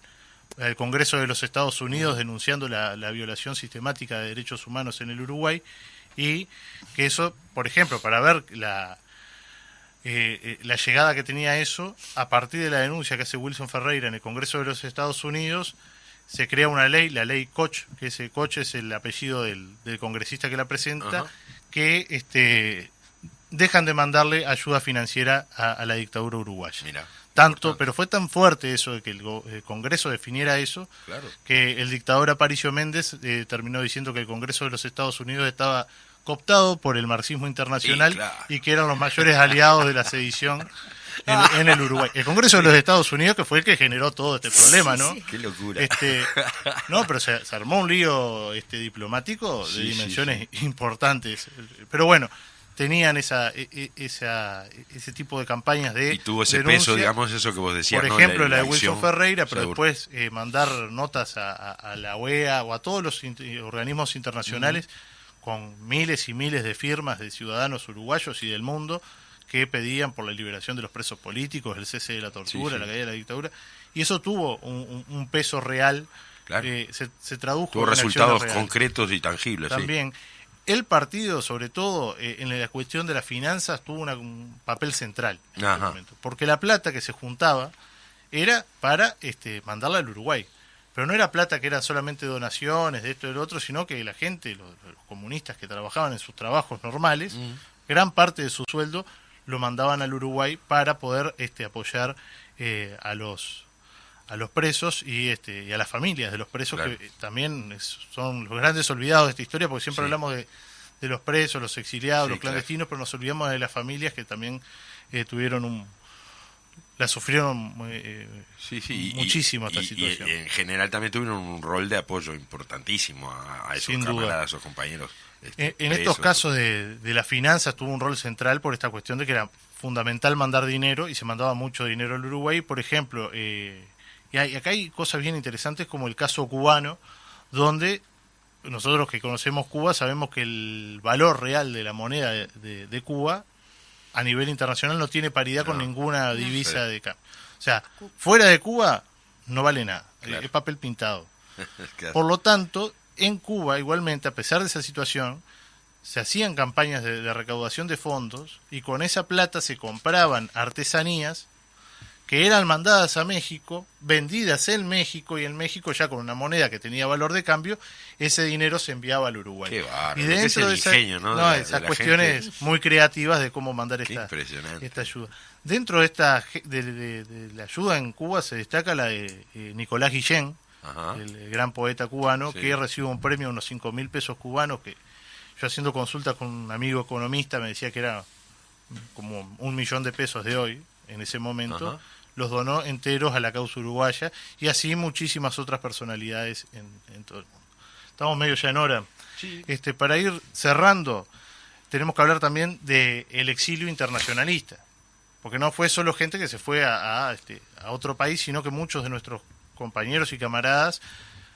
[SPEAKER 7] Congreso de los Estados Unidos denunciando la violación sistemática de derechos humanos en el Uruguay. Y que eso, por ejemplo, para ver la llegada que tenía eso, a partir de la denuncia que hace Wilson Ferreira en el Congreso de los Estados Unidos, se crea una ley, la ley Koch, que ese Koch es el apellido del congresista que la presenta, que dejan de mandarle ayuda financiera a la dictadura uruguaya.
[SPEAKER 4] Mira,
[SPEAKER 7] pero fue tan fuerte eso de que el Congreso definiera eso, que el dictador Aparicio Méndez terminó diciendo que el Congreso de los Estados Unidos estaba cooptado por el marxismo internacional y que eran los mayores aliados de la sedición en el Uruguay. El Congreso de los Estados Unidos, que fue el que generó todo este problema, ¿no?
[SPEAKER 4] Qué locura.
[SPEAKER 7] No, pero se armó un lío diplomático de dimensiones importantes. Pero bueno, tenían ese tipo de campañas de
[SPEAKER 4] y tuvo ese
[SPEAKER 7] denuncia.
[SPEAKER 4] peso, digamos, eso que vos decías.
[SPEAKER 7] Por ejemplo, la de Wilson
[SPEAKER 4] acción,
[SPEAKER 7] Ferreira, pero después mandar notas a la OEA o a todos los organismos internacionales con miles y miles de firmas de ciudadanos uruguayos y del mundo que pedían por la liberación de los presos políticos, el cese de la tortura, la caída de la dictadura, y eso tuvo un peso real,
[SPEAKER 4] claro.
[SPEAKER 7] Se tradujo
[SPEAKER 4] tuvo
[SPEAKER 7] en
[SPEAKER 4] resultados concretos y tangibles.
[SPEAKER 7] También, el partido, sobre todo en la cuestión de las finanzas, tuvo un papel central en ese momento, porque la plata que se juntaba era para mandarla al Uruguay. Pero no era plata que era solamente donaciones de esto y del otro, sino que la gente, los comunistas que trabajaban en sus trabajos normales, gran parte de su sueldo lo mandaban al Uruguay para poder apoyar a los presos y a las familias de los presos, claro, que también son los grandes olvidados de esta historia, porque siempre hablamos de los presos, los exiliados, los clandestinos, pero nos olvidamos de las familias que también tuvieron la sufrieron muchísimo esta situación.
[SPEAKER 4] Y en general también tuvieron un rol de apoyo importantísimo a esos camaradas, a esos compañeros.
[SPEAKER 7] En estos casos de las finanzas tuvo un rol central por esta cuestión de que era fundamental mandar dinero, y se mandaba mucho dinero al Uruguay. Por ejemplo, y acá hay cosas bien interesantes como el caso cubano, donde nosotros que conocemos Cuba sabemos que el valor real de la moneda de Cuba a nivel internacional no tiene paridad con ninguna divisa de cambio. O sea, fuera de Cuba no vale nada, es papel pintado. Claro. Por lo tanto, en Cuba igualmente, a pesar de esa situación, se hacían campañas de recaudación de fondos, y con esa plata se compraban artesanías que eran mandadas a México, vendidas en México, y en México, ya con una moneda que tenía valor de cambio, ese dinero se enviaba al Uruguay.
[SPEAKER 4] Qué bárbaro.
[SPEAKER 7] Y dentro de esas cuestiones gente, muy creativas de cómo mandar esta ayuda. Dentro de de la ayuda en Cuba se destaca la de Nicolás Guillén, el gran poeta cubano, que recibe un premio de unos 5.000 pesos cubanos, que yo, haciendo consultas con un amigo economista, me decía que era como 1 millón de pesos de hoy, en ese momento. Los donó enteros a la causa uruguaya, y así muchísimas otras personalidades en todo el mundo. Estamos medio ya en hora. Sí. Para ir cerrando, tenemos que hablar también del exilio internacionalista, porque no fue solo gente que se fue a otro país, sino que muchos de nuestros compañeros y camaradas,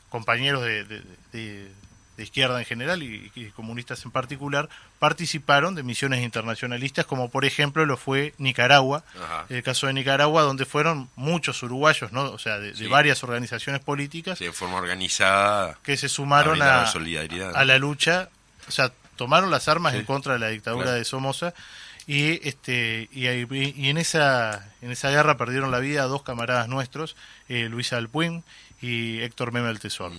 [SPEAKER 7] compañeros de izquierda en general y comunistas en particular, participaron de misiones internacionalistas, como por ejemplo lo fue Nicaragua. El caso de Nicaragua, donde fueron muchos uruguayos, ¿no? O sea, de varias organizaciones políticas,
[SPEAKER 4] de forma organizada,
[SPEAKER 7] que se sumaron a la lucha, o sea, tomaron las armas en contra de la dictadura de Somoza, y en esa guerra perdieron la vida 2 camaradas nuestros, Luis Alpuín y Héctor Memel Tesor.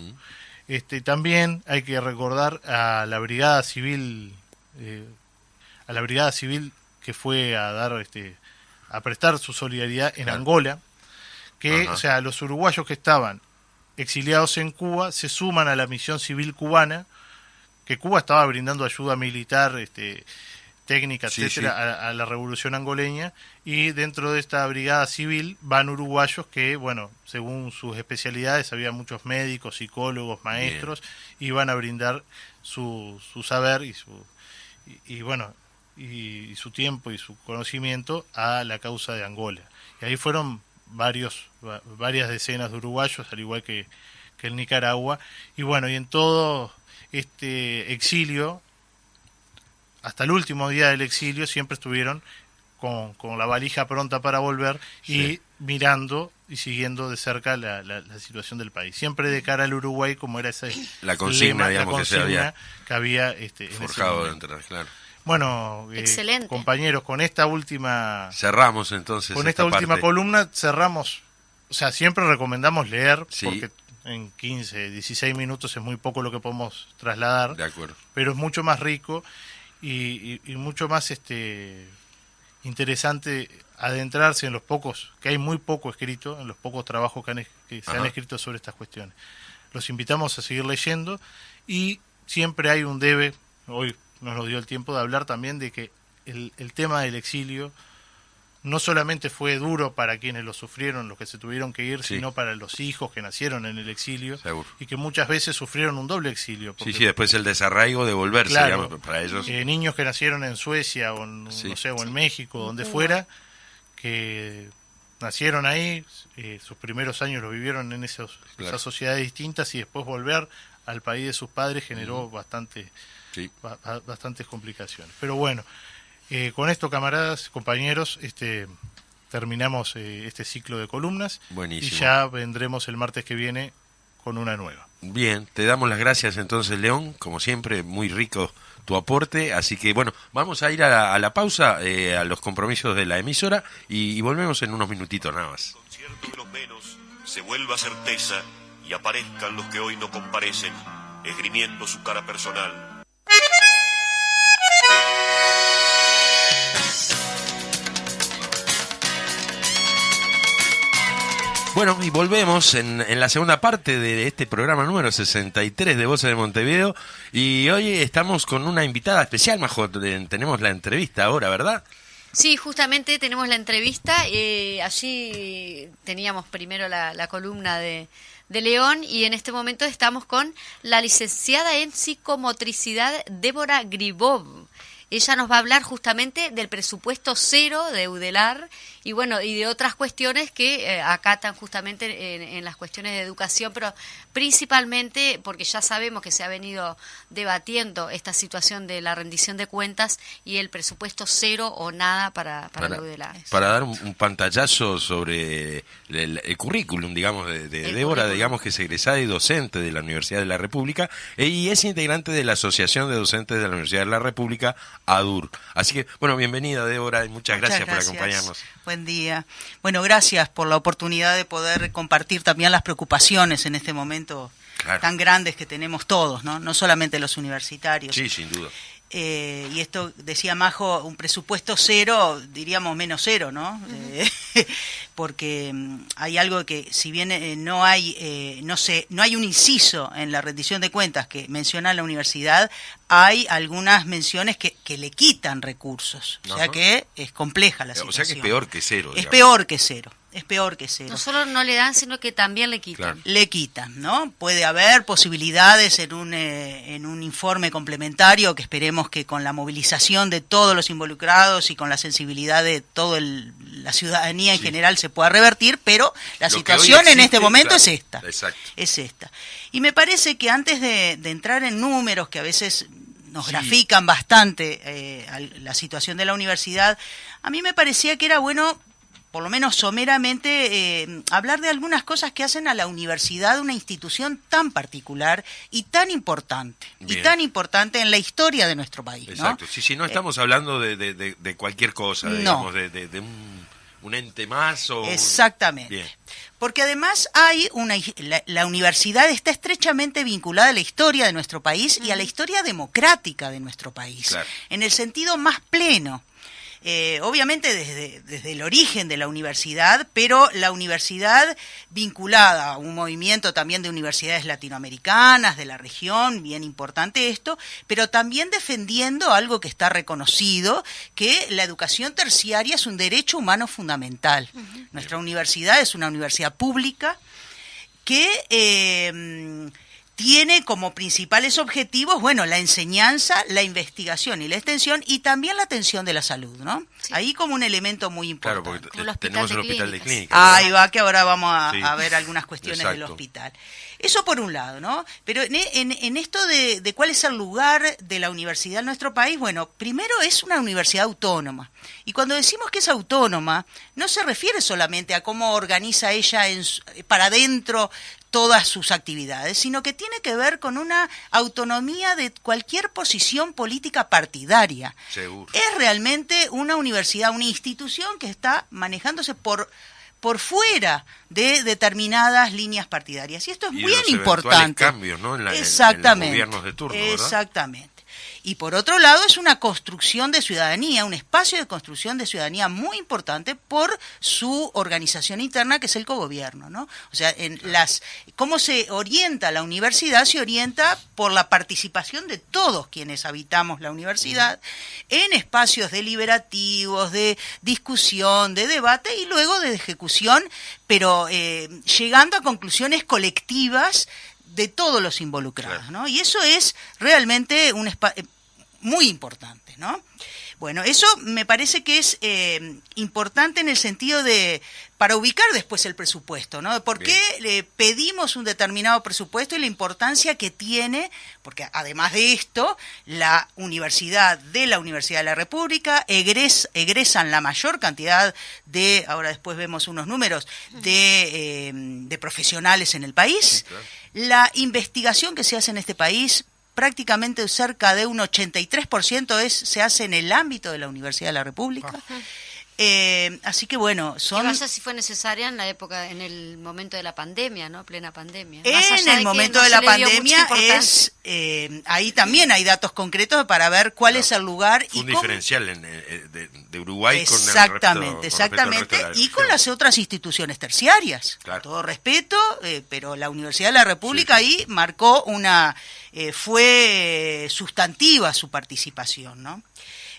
[SPEAKER 7] También hay que recordar a la brigada civil, que fue a dar a prestar su solidaridad en Angola, que o sea, los uruguayos que estaban exiliados en Cuba se suman a la misión civil cubana, que Cuba estaba brindando ayuda militar, técnica, etcétera, a la revolución angoleña, y dentro de esta brigada civil van uruguayos que, bueno, según sus especialidades, había muchos médicos, psicólogos, maestros, y van a brindar su saber y su tiempo y su conocimiento a la causa de Angola. Y ahí fueron varias decenas de uruguayos, al igual que el Nicaragua, y bueno, y en todo este exilio, hasta el último día del exilio, siempre estuvieron con la valija pronta para volver, y mirando y siguiendo de cerca la situación del país. Siempre de cara al Uruguay, como era
[SPEAKER 4] la consigna,
[SPEAKER 7] que había
[SPEAKER 4] forjado dentro, claro.
[SPEAKER 7] Bueno, compañeros, con esta última...
[SPEAKER 4] Cerramos entonces.
[SPEAKER 7] Con esta última columna cerramos. O sea, siempre recomendamos leer, porque en 15, 16 minutos es muy poco lo que podemos trasladar.
[SPEAKER 4] De acuerdo.
[SPEAKER 7] Pero es mucho más rico y mucho más interesante adentrarse en los pocos, que hay muy poco escrito, en los pocos trabajos que se han escrito sobre estas cuestiones. Los invitamos a seguir leyendo, y siempre hay un debe, hoy nos dio el tiempo de hablar también de que el tema del exilio no solamente fue duro para quienes lo sufrieron, los que se tuvieron que ir, sino para los hijos que nacieron en el exilio.
[SPEAKER 4] Seguro.
[SPEAKER 7] Y que muchas veces sufrieron un doble exilio.
[SPEAKER 4] Porque, después el desarraigo de volverse,
[SPEAKER 7] claro,
[SPEAKER 4] digamos, para ellos.
[SPEAKER 7] Niños que nacieron en Suecia o en, o en México, donde fuera, que nacieron ahí, sus primeros años los vivieron en esas sociedades distintas, y después volver al país de sus padres generó bastantes complicaciones. Pero bueno, Con esto, camaradas, compañeros, terminamos este ciclo de columnas.
[SPEAKER 4] Buenísimo.
[SPEAKER 7] Y ya vendremos el martes que viene con una nueva.
[SPEAKER 4] Bien, te damos las gracias entonces, León, como siempre, muy rico tu aporte, así que bueno, vamos a ir a la pausa, a los compromisos de la emisora y volvemos en unos minutitos nada más.
[SPEAKER 8] El concierto de los menos se vuelva certeza y aparezcan los que hoy no comparecen, esgrimiendo su cara personal.
[SPEAKER 4] Bueno, y volvemos en la segunda parte de este programa número 63 de Voces de Montevideo. Y hoy estamos con una invitada especial, Majo. Tenemos la entrevista ahora, ¿verdad?
[SPEAKER 5] Sí, justamente tenemos la entrevista. Allí teníamos primero la columna de León y en este momento estamos con la licenciada en psicomotricidad Débora Gribov. Ella nos va a hablar justamente del presupuesto cero de UDELAR y bueno, y de otras cuestiones que acatan justamente en las cuestiones de educación, pero principalmente porque ya sabemos que se ha venido debatiendo esta situación de la rendición de cuentas y el presupuesto cero o nada para la UDELAR.
[SPEAKER 4] Para dar un pantallazo sobre el currículum, digamos, de Débora, digamos que es egresada y docente de la Universidad de la República y es integrante de la Asociación de Docentes de la Universidad de la República, ADUR. Así que, bueno, bienvenida, Débora, y muchas gracias por acompañarnos.
[SPEAKER 9] Buen día. Bueno, gracias por la oportunidad de poder compartir también las preocupaciones en este momento tan grandes que tenemos todos, ¿no? No solamente los universitarios.
[SPEAKER 4] Sí, sin duda.
[SPEAKER 9] Y esto, decía Majo, un presupuesto cero, diríamos menos cero, ¿no? Porque hay algo que, si bien no hay un inciso en la rendición de cuentas que menciona la universidad, hay algunas menciones que le quitan recursos. O sea que es compleja la situación.
[SPEAKER 4] O sea que es peor que cero.
[SPEAKER 9] Es peor que cero. Es peor que cero.
[SPEAKER 5] No solo no le dan, sino que también le quitan.
[SPEAKER 4] Claro.
[SPEAKER 9] Le quitan, ¿no? Puede haber posibilidades en un informe complementario que esperemos que con la movilización de todos los involucrados y con la sensibilidad de toda la ciudadanía en general se pueda revertir, pero la situación existe, en este momento es esta.
[SPEAKER 4] Exacto.
[SPEAKER 9] Es esta. Y me parece que antes de entrar en números que a veces nos grafican bastante la situación de la universidad, a mí me parecía que era bueno, por lo menos someramente, hablar de algunas cosas que hacen a la universidad una institución tan particular y tan importante. Bien. Y tan importante en la historia de nuestro país.
[SPEAKER 4] Exacto. ¿No? Sí, no estamos hablando de cualquier cosa, digamos, de un ente más o...
[SPEAKER 9] Exactamente.
[SPEAKER 4] Bien.
[SPEAKER 9] Porque además la universidad está estrechamente vinculada a la historia de nuestro país y a la historia democrática de nuestro país, claro, en el sentido más pleno. Obviamente desde el origen de la universidad, pero la universidad vinculada a un movimiento también de universidades latinoamericanas, de la región, bien importante esto, pero también defendiendo algo que está reconocido, que la educación terciaria es un derecho humano fundamental. Uh-huh. Nuestra universidad es una universidad pública que tiene como principales objetivos, bueno, la enseñanza, la investigación y la extensión, y también la atención de la salud, ¿no? Sí. Ahí como un elemento muy importante.
[SPEAKER 4] Claro, porque tenemos el hospital de clínica.
[SPEAKER 9] Ahí va, que ahora vamos a ver algunas cuestiones del hospital. Eso por un lado, ¿no? Pero en esto de cuál es el lugar de la universidad en nuestro país, bueno, primero es una universidad autónoma. Y cuando decimos que es autónoma, no se refiere solamente a cómo organiza ella para adentro todas sus actividades, sino que tiene que ver con una autonomía de cualquier posición política partidaria.
[SPEAKER 4] Seguro.
[SPEAKER 9] Es realmente una universidad, una institución que está manejándose por fuera de determinadas líneas partidarias. Y esto es muy importante.
[SPEAKER 4] Cambios, ¿no?
[SPEAKER 9] Exactamente.
[SPEAKER 4] En los gobiernos de turno, ¿verdad?
[SPEAKER 9] Exactamente. Y por otro lado es una construcción de ciudadanía, un espacio de construcción de ciudadanía muy importante por su organización interna, que es el cogobierno, ¿no? O sea, cómo se orienta la universidad, se orienta por la participación de todos quienes habitamos la universidad en espacios deliberativos, de discusión, de debate y luego de ejecución, pero llegando a conclusiones colectivas de todos los involucrados, ¿no? Y eso es realmente un espacio muy importante, ¿no? Bueno, eso me parece que es importante en el sentido de, para ubicar después el presupuesto, ¿no? ¿Por qué le pedimos un determinado presupuesto y la importancia que tiene? Porque además de esto, la Universidad de la República egresan la mayor cantidad de, ahora después vemos unos números, de profesionales en el país. Sí, claro. La investigación que se hace en este país, prácticamente cerca de un 83% se hace en el ámbito de la Universidad de la República. Así que bueno, son...
[SPEAKER 5] ¿Qué pasa si fue necesaria en la época, en el momento de la pandemia, ¿no? Plena pandemia.
[SPEAKER 9] En el momento de la pandemia ahí también hay datos concretos para ver cuál es el lugar.
[SPEAKER 4] Un diferencial de Uruguay con
[SPEAKER 9] exactamente, y con las otras instituciones terciarias. Claro. Todo respeto, pero la Universidad de la República ahí marcó fue sustantiva su participación, ¿no?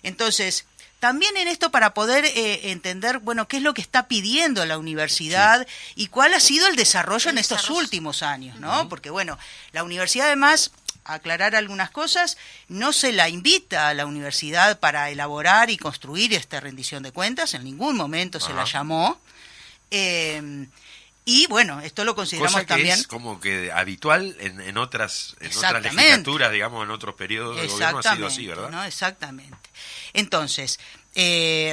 [SPEAKER 9] Entonces, también en esto para poder entender, bueno, qué es lo que está pidiendo la universidad y cuál ha sido el desarrollo en estos últimos años, ¿no? Porque, bueno, la universidad además, aclarar algunas cosas, no se la invita a la universidad para elaborar y construir esta rendición de cuentas, en ningún momento se la llamó. Y bueno, esto lo consideramos
[SPEAKER 4] cosa que
[SPEAKER 9] también...
[SPEAKER 4] es como que habitual en otras legislaturas, digamos, en otros periodos del gobierno ha sido así, ¿verdad?
[SPEAKER 9] ¿No? Exactamente. Entonces,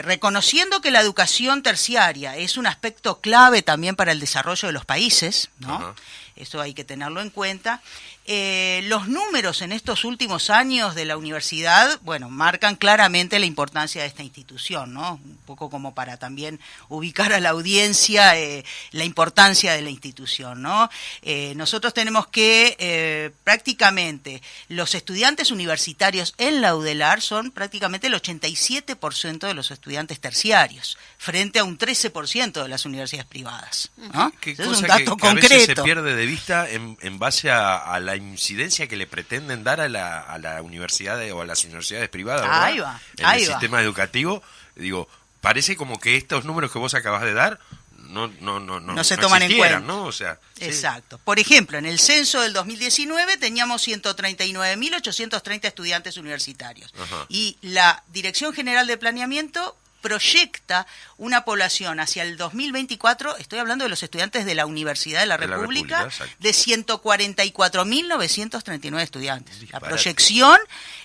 [SPEAKER 9] reconociendo que la educación terciaria es un aspecto clave también para el desarrollo de los países, ¿no? Eso hay que tenerlo en cuenta. Los números en estos últimos años de la universidad, bueno, marcan claramente la importancia de esta institución, ¿no? Un poco como para también ubicar a la audiencia la importancia de la institución, ¿no? Nosotros tenemos que prácticamente los estudiantes universitarios en la UDELAR son prácticamente el 87% de los estudiantes terciarios, frente a un 13% de las universidades privadas, ¿no?
[SPEAKER 4] Es un dato concreto. A veces se pierde de vista en base a la incidencia que le pretenden dar a la universidad o a las universidades privadas, ¿verdad?
[SPEAKER 9] Ahí va,
[SPEAKER 4] en el sistema educativo. Digo, parece como que estos números que vos acabas de dar no
[SPEAKER 9] se toman en cuenta,
[SPEAKER 4] ¿no? O sea,
[SPEAKER 9] exacto. Por ejemplo, en el censo del 2019 teníamos 139.830 estudiantes universitarios. Y la Dirección General de Planeamiento proyecta una población hacia el 2024, estoy hablando de los estudiantes de la Universidad de la República, de 144.939 estudiantes. La proyección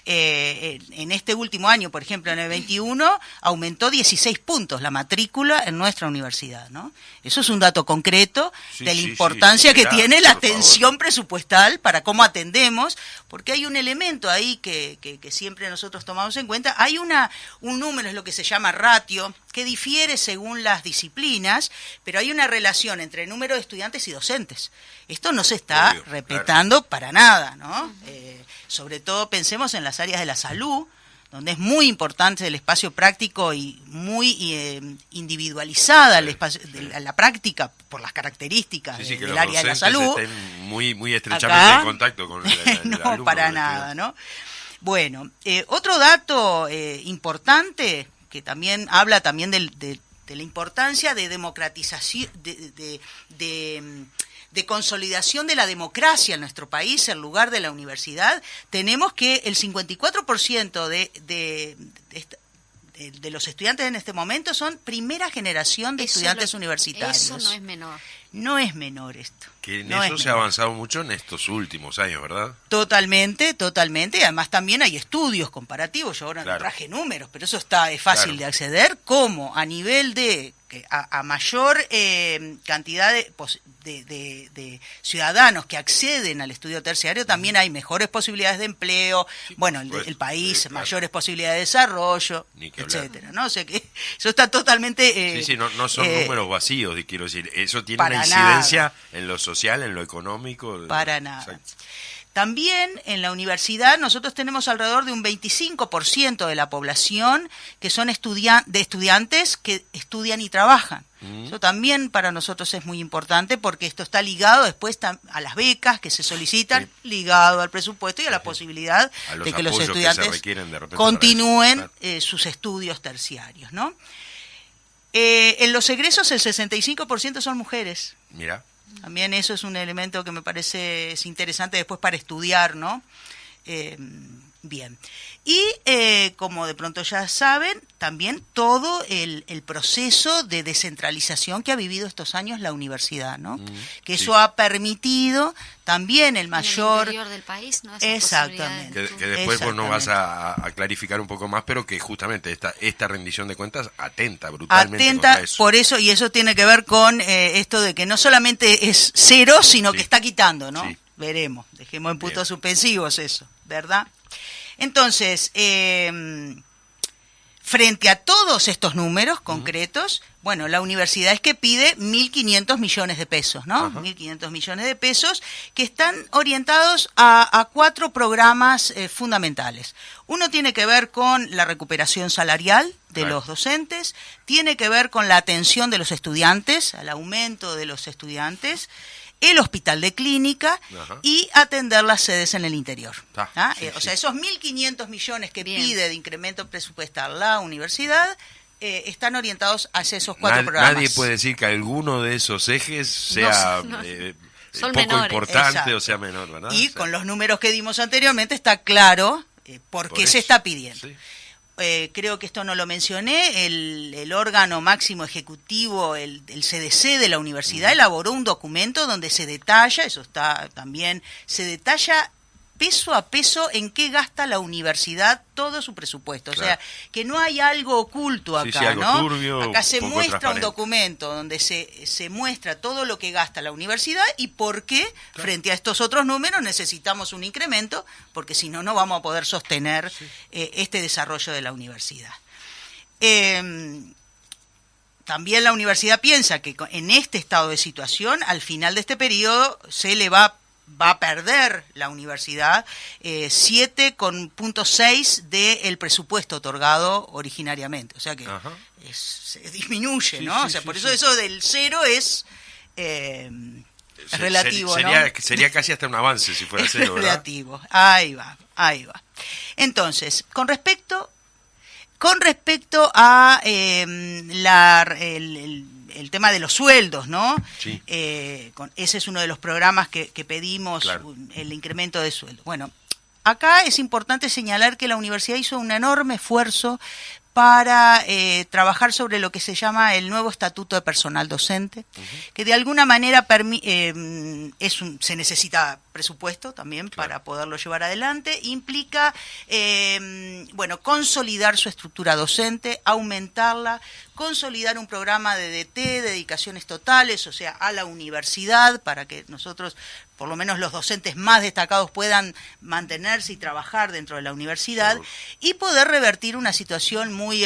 [SPEAKER 9] en este último año, por ejemplo, en el 21, aumentó 16 puntos la matrícula en nuestra universidad, ¿no? Eso es un dato concreto de la importancia que tiene la atención presupuestal para cómo atendemos, porque hay un elemento ahí que siempre nosotros tomamos en cuenta. Hay un número, es lo que se llama ratio, que difiere según las disciplinas, pero hay una relación entre el número de estudiantes y docentes. Esto no se está respetando para nada, ¿no? Sobre todo pensemos en las áreas de la salud, donde es muy importante el espacio práctico y muy individualizada la práctica por las características del área de la salud.
[SPEAKER 4] Estén muy estrechamente en contacto con el
[SPEAKER 9] no,
[SPEAKER 4] alumno,
[SPEAKER 9] para nada, ¿no? Bueno, otro dato importante que también habla también de la importancia de democratización, de consolidación de la democracia en nuestro país, en lugar de la universidad. Tenemos que el 54% de los estudiantes en este momento son primera generación de estudiantes universitarios.
[SPEAKER 5] Eso no es menor.
[SPEAKER 9] No es menor esto.
[SPEAKER 4] Que en eso se ha avanzado mucho en estos últimos años, ¿verdad?
[SPEAKER 9] Totalmente. Además también hay estudios comparativos. Yo ahora no traje números, pero eso es fácil de acceder. Como a nivel de a mayor cantidad de ciudadanos que acceden al estudio terciario, también hay mejores posibilidades de empleo, el país, mayores posibilidades de desarrollo, etcétera, ¿no? O sea que eso está totalmente...
[SPEAKER 4] no son números vacíos, quiero decir, eso tiene una incidencia en lo social, en lo económico.
[SPEAKER 9] Para nada. Exacto. También en la universidad nosotros tenemos alrededor de un 25% de la población que son estudiantes que estudian y trabajan. Eso también para nosotros es muy importante porque esto está ligado después a las becas que se solicitan, ligado al presupuesto y a la posibilidad de que los estudiantes continúen sus estudios terciarios, ¿no? En los egresos el 65% son mujeres.
[SPEAKER 4] Mira.
[SPEAKER 9] También eso es un elemento que me parece interesante después para estudiar, ¿no? Bien. Y como de pronto ya saben, también todo el proceso de descentralización que ha vivido estos años la universidad, ¿no? Que eso ha permitido también el mayor...
[SPEAKER 5] En el interior del país, ¿no?
[SPEAKER 9] Exactamente.
[SPEAKER 4] Que después vos nos vas a clarificar un poco más, pero que justamente esta rendición de cuentas atenta brutalmente contra eso.
[SPEAKER 9] Por eso, y eso tiene que ver con esto de que no solamente es cero, sino que está quitando, ¿no? Sí. Veremos, dejemos en puntos suspensivos eso, ¿verdad? Entonces, frente a todos estos números concretos, bueno, la universidad es que pide 1.500 millones de pesos, ¿no? 1.500 millones de pesos que están orientados a 4 programas fundamentales. Uno tiene que ver con la recuperación salarial de los docentes, tiene que ver con la atención de los estudiantes, al aumento de los estudiantes, el hospital de clínica y atender las sedes en el interior. O sea, esos 1.500 millones que pide de incremento presupuestal la universidad están orientados hacia esos 4 programas.
[SPEAKER 4] Nadie puede decir que alguno de esos ejes sea poco menores, importante o sea menor, ¿verdad?
[SPEAKER 9] Y con los números que dimos anteriormente está claro por qué se está pidiendo. Sí. Creo que esto no lo mencioné, el órgano máximo ejecutivo, el CDC de la universidad, elaboró un documento donde se detalla, eso está también, se detalla peso a peso en qué gasta la universidad todo su presupuesto. Claro. O sea, que no hay algo oculto acá,
[SPEAKER 4] algo
[SPEAKER 9] ¿no?
[SPEAKER 4] Turbio,
[SPEAKER 9] acá se muestra un documento donde se muestra todo lo que gasta la universidad y por qué, frente a estos otros números, necesitamos un incremento, porque si no, no vamos a poder sostener este desarrollo de la universidad. También la universidad piensa que en este estado de situación, al final de este periodo, se le va a perder la universidad 7,6 del presupuesto otorgado originariamente. O sea que se disminuye, ¿no? O sea, por eso eso del cero es relativo,
[SPEAKER 4] sería casi hasta un avance si fuera cero, ¿verdad?
[SPEAKER 9] Relativo. Ahí va. Entonces, con respecto a el tema de los sueldos, ¿no? Sí. Ese es uno de los programas que pedimos, el incremento de sueldo. Bueno, acá es importante señalar que la universidad hizo un enorme esfuerzo para trabajar sobre lo que se llama el nuevo estatuto de personal docente, que de alguna manera se necesita presupuesto también para poderlo llevar adelante, implica consolidar su estructura docente, aumentarla, consolidar un programa de DT, dedicaciones totales, o sea, a la universidad, para que nosotros, por lo menos los docentes más destacados, puedan mantenerse y trabajar dentro de la universidad y poder revertir una situación muy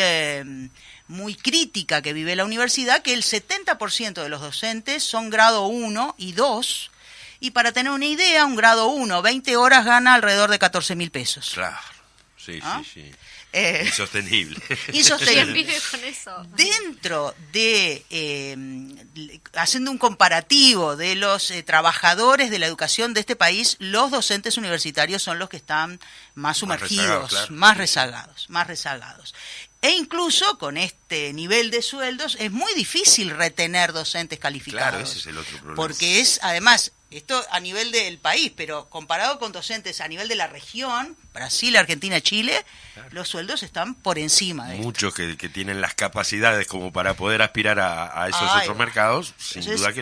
[SPEAKER 9] crítica que vive la universidad, que el 70% de los docentes son grado 1 y 2, y para tener una idea, un grado 1, 20 horas gana alrededor de 14.000 pesos.
[SPEAKER 4] Claro, sí. Insostenible.
[SPEAKER 5] ¿Quién vive con eso?
[SPEAKER 9] Dentro de, haciendo un comparativo de los trabajadores de la educación de este país, los docentes universitarios son los que están más sumergidos, más rezagados. E incluso con este nivel de sueldos es muy difícil retener docentes calificados.
[SPEAKER 4] Claro, ese es el otro problema.
[SPEAKER 9] Porque es, además, esto a nivel del país, pero comparado con docentes a nivel de la región, Brasil, Argentina, Chile, los sueldos están por encima de
[SPEAKER 4] muchos que tienen las capacidades como para poder aspirar a esos otros mercados, sin duda que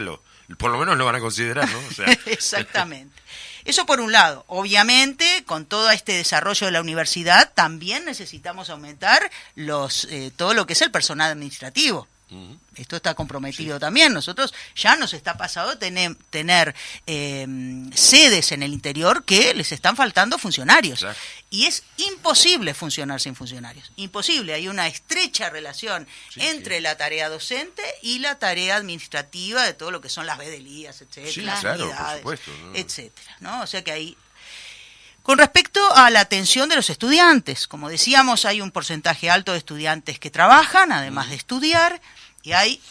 [SPEAKER 4] por lo menos lo van a considerar, ¿no? O sea.
[SPEAKER 9] Exactamente. Eso por un lado. Obviamente, con todo este desarrollo de la universidad, también necesitamos aumentar todo lo que es el personal administrativo. Esto está comprometido también. Nosotros ya nos está pasando tener sedes en el interior que les están faltando funcionarios. Claro. Y es imposible funcionar sin funcionarios. Imposible. Hay una estrecha relación entre la tarea docente y la tarea administrativa de todo lo que son las bedelías, etcétera,
[SPEAKER 4] claro, por supuesto, ¿no?
[SPEAKER 9] Etcétera, ¿no? O sea que hay... Con respecto a la atención de los estudiantes, como decíamos, hay un porcentaje alto de estudiantes que trabajan, además de estudiar, y hay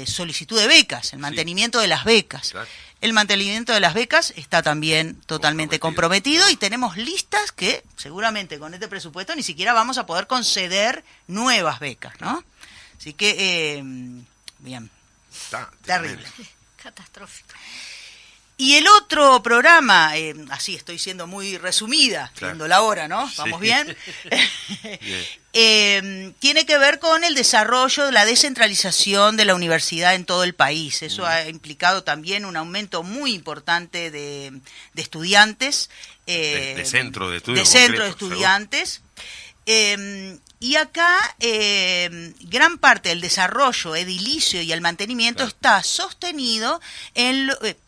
[SPEAKER 9] solicitud de becas, el mantenimiento de las becas. Claro. El mantenimiento de las becas está también totalmente comprometido y tenemos listas que seguramente con este presupuesto ni siquiera vamos a poder conceder nuevas becas, ¿no? Así que, bien,
[SPEAKER 4] está
[SPEAKER 9] terrible.
[SPEAKER 5] Catastrófico.
[SPEAKER 9] Y el otro programa, así estoy siendo muy resumida, viendo la hora, ¿no? ¿Vamos bien? Tiene que ver con el desarrollo de la descentralización de la universidad en todo el país. Eso ha implicado también un aumento muy importante de estudiantes.
[SPEAKER 4] De centro de estudios.
[SPEAKER 9] De centro de estudiantes. Y acá gran parte del desarrollo edilicio y el mantenimiento está sostenido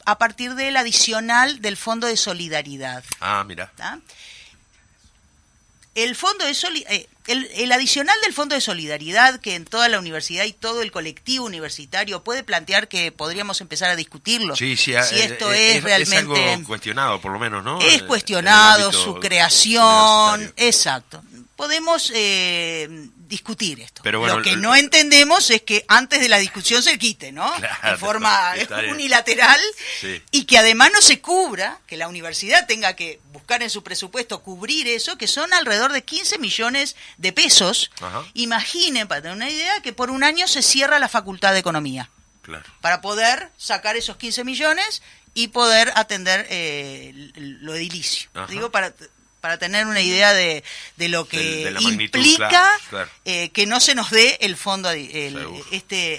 [SPEAKER 9] a partir del adicional del Fondo de Solidaridad.
[SPEAKER 4] Ah, mira.
[SPEAKER 9] El Fondo de el adicional del Fondo de Solidaridad, que en toda la universidad y todo el colectivo universitario puede plantear que podríamos empezar a discutirlo.
[SPEAKER 4] Sí,
[SPEAKER 9] si esto es realmente...
[SPEAKER 4] Es algo cuestionado, por lo menos, ¿no?
[SPEAKER 9] Es cuestionado, su creación, exacto. Podemos discutir esto.
[SPEAKER 4] Pero bueno,
[SPEAKER 9] lo que no entendemos es que antes de la discusión se quite, ¿no?
[SPEAKER 4] Claro,
[SPEAKER 9] de forma unilateral,
[SPEAKER 4] sí.
[SPEAKER 9] Y que además no se cubra, que la universidad tenga que buscar en su presupuesto cubrir eso, que son alrededor de 15 millones de pesos.
[SPEAKER 4] Ajá.
[SPEAKER 9] Imaginen, para tener una idea, que por un año se cierra la Facultad de Economía.
[SPEAKER 4] Claro.
[SPEAKER 9] Para poder sacar esos 15 millones y poder atender lo edilicio.
[SPEAKER 4] Ajá.
[SPEAKER 9] Digo, para tener una idea de lo que
[SPEAKER 4] de la magnitud,
[SPEAKER 9] implica
[SPEAKER 4] claro.
[SPEAKER 9] Que no se nos dé el fondo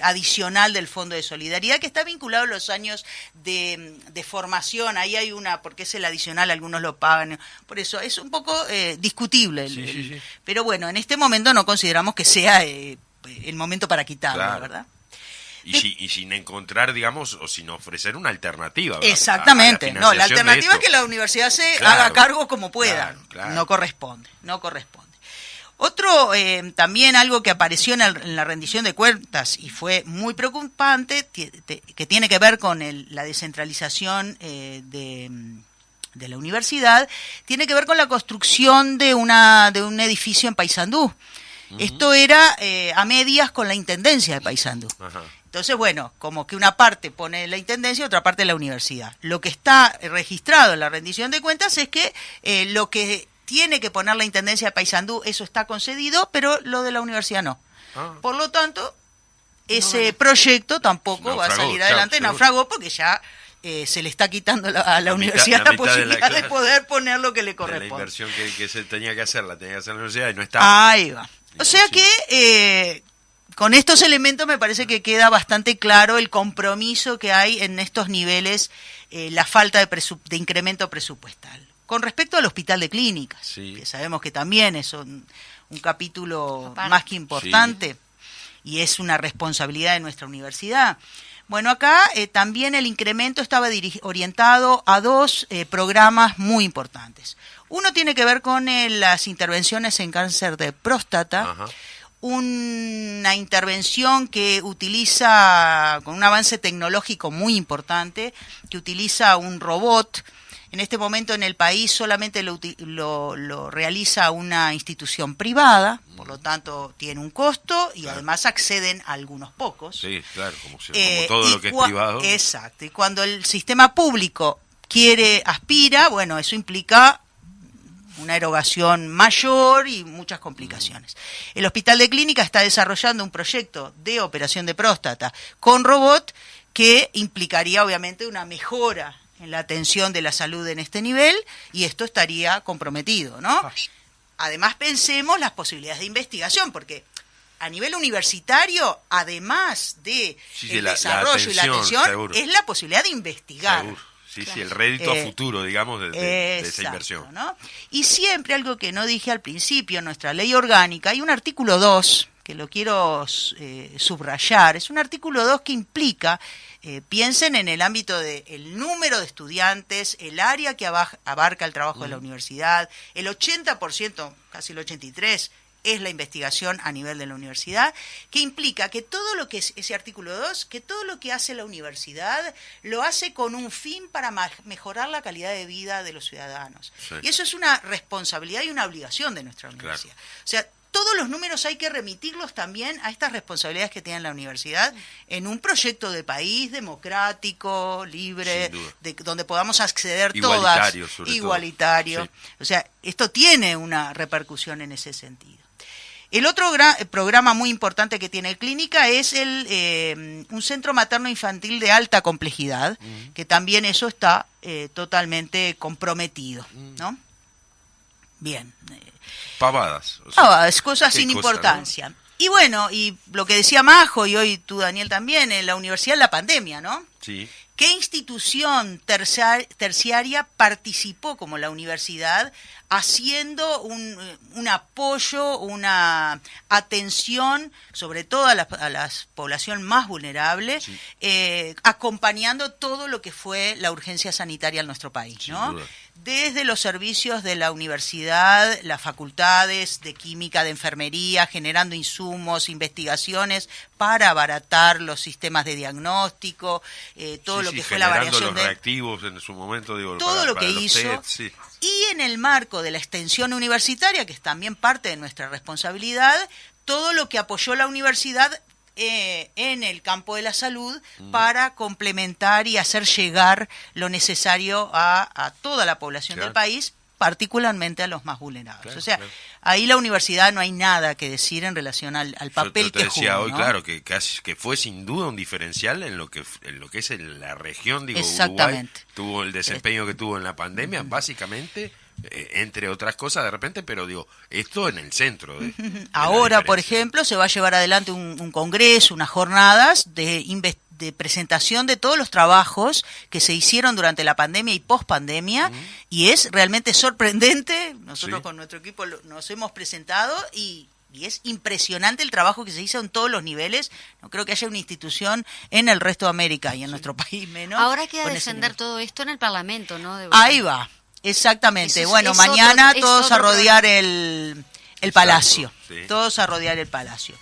[SPEAKER 9] adicional del Fondo de Solidaridad, que está vinculado a los años de formación. Ahí hay porque es el adicional, algunos lo pagan, por eso es un poco discutible.
[SPEAKER 4] Sí.
[SPEAKER 9] Pero bueno, en este momento no consideramos que sea el momento para quitarlo,
[SPEAKER 4] claro.
[SPEAKER 9] ¿verdad?
[SPEAKER 4] Y sin encontrar, digamos, o sin ofrecer una alternativa.
[SPEAKER 9] Exactamente.
[SPEAKER 4] No,
[SPEAKER 9] la alternativa es que la universidad se haga cargo como pueda.
[SPEAKER 4] Claro.
[SPEAKER 9] No corresponde. Otro, también algo que apareció en la rendición de cuentas y fue muy preocupante, que tiene que ver con la descentralización de la universidad, tiene que ver con la construcción de un edificio en Paysandú. Uh-huh. Esto era a medias con la intendencia de Paysandú.
[SPEAKER 4] Ajá.
[SPEAKER 9] Entonces, bueno, como que una parte pone la intendencia y otra parte la universidad. Lo que está registrado en la rendición de cuentas es que lo que tiene que poner la intendencia de Paysandú, eso está concedido, pero lo de la universidad no. Por lo tanto, ese proyecto tampoco va a salir adelante, naufragó, porque ya se le está quitando a la universidad la posibilidad de poder poner lo que le corresponde.
[SPEAKER 4] La inversión que se tenía que hacer, la tenía que hacer la universidad y no está.
[SPEAKER 9] Ahí va. O sea que con estos elementos me parece que queda bastante claro el compromiso que hay en estos niveles, la falta de incremento presupuestal. Con respecto al hospital de clínicas, que sabemos que también es un capítulo más que importante y es una responsabilidad de nuestra universidad. Bueno, acá también el incremento estaba orientado a dos programas muy importantes. Uno tiene que ver con las intervenciones en cáncer de próstata. Ajá. Una intervención que utiliza, con un avance tecnológico muy importante, que utiliza un robot. En este momento en el país solamente lo realiza una institución privada, por lo tanto tiene un costo y además acceden a algunos pocos.
[SPEAKER 4] Sí, claro, como todo lo que es privado.
[SPEAKER 9] Exacto, y cuando el sistema público aspira, bueno, eso implica una erogación mayor y muchas complicaciones. El Hospital de Clínica está desarrollando un proyecto de operación de próstata con robot que implicaría obviamente una mejora en la atención de la salud en este nivel, y esto estaría comprometido, ¿no? Además pensemos las posibilidades de investigación, porque a nivel universitario, además de el desarrollo y la atención, seguro. Es la posibilidad de investigar.
[SPEAKER 4] Seguro. Sí, el rédito a futuro, digamos, de esa inversión.
[SPEAKER 9] ¿No? Y siempre algo que no dije al principio, en nuestra ley orgánica, hay un artículo 2, que lo quiero subrayar, es un artículo 2 que implica, piensen en el ámbito del número de estudiantes, el área que abarca el trabajo de la universidad, el 80%, casi el 83%, es la investigación a nivel de la universidad, que implica que todo lo que es ese artículo 2, que todo lo que hace la universidad lo hace con un fin para mejorar la calidad de vida de los ciudadanos. Sí. Y eso es una responsabilidad y una obligación de nuestra universidad. Claro. O sea, todos los números hay que remitirlos también a estas responsabilidades que tiene la universidad en un proyecto de país democrático, libre, donde podamos acceder
[SPEAKER 4] igualitario,
[SPEAKER 9] todas, igualitario. Sí. O sea, esto tiene una repercusión en ese sentido. El otro programa muy importante que tiene Clínica es un centro materno-infantil de alta complejidad, que también eso está totalmente comprometido, ¿no? Bien.
[SPEAKER 4] Pavadas.
[SPEAKER 9] Cosas sin importancia. ¿No? Y bueno, y lo que decía Majo, y hoy tú, Daniel, también, en la universidad, la pandemia, ¿no?
[SPEAKER 4] Sí.
[SPEAKER 9] ¿Qué institución terciaria participó como la universidad haciendo un apoyo, una atención, sobre todo a la población más vulnerable, sí, acompañando todo lo que fue la urgencia sanitaria en nuestro país, ¿no? Desde los servicios de la universidad, las facultades de química, de enfermería, generando insumos, investigaciones para abaratar los sistemas de diagnóstico, todo lo que fue la variación
[SPEAKER 4] los reactivos en su momento, digo,
[SPEAKER 9] todo lo que hizo. Sí. Y en el marco de la extensión universitaria, que es también parte de nuestra responsabilidad, todo lo que apoyó la universidad en el campo de la salud para complementar y hacer llegar lo necesario a toda la población del país, particularmente a los más vulnerables. O sea, ahí la universidad no hay nada que decir en relación al papel que jugó. Yo te decía hoy,
[SPEAKER 4] ¿no? Claro, que fue sin duda un diferencial en lo que es la región, digo, Uruguay tuvo el desempeño que tuvo en la pandemia, básicamente, entre otras cosas de repente, pero digo, esto en el centro.
[SPEAKER 9] Ahora, por ejemplo, se va a llevar adelante un congreso, unas jornadas de presentación de todos los trabajos que se hicieron durante la pandemia y post-pandemia, y es realmente sorprendente. Nosotros con nuestro equipo nos hemos presentado y es impresionante el trabajo que se hizo en todos los niveles. No creo que haya una institución en el resto de América y en nuestro país menos.
[SPEAKER 5] Ahora queda defender todo esto en el Parlamento, ¿no?
[SPEAKER 9] Ahí va, exactamente. Bueno, mañana todos a rodear el Palacio. Sí. Todos a rodear el Palacio.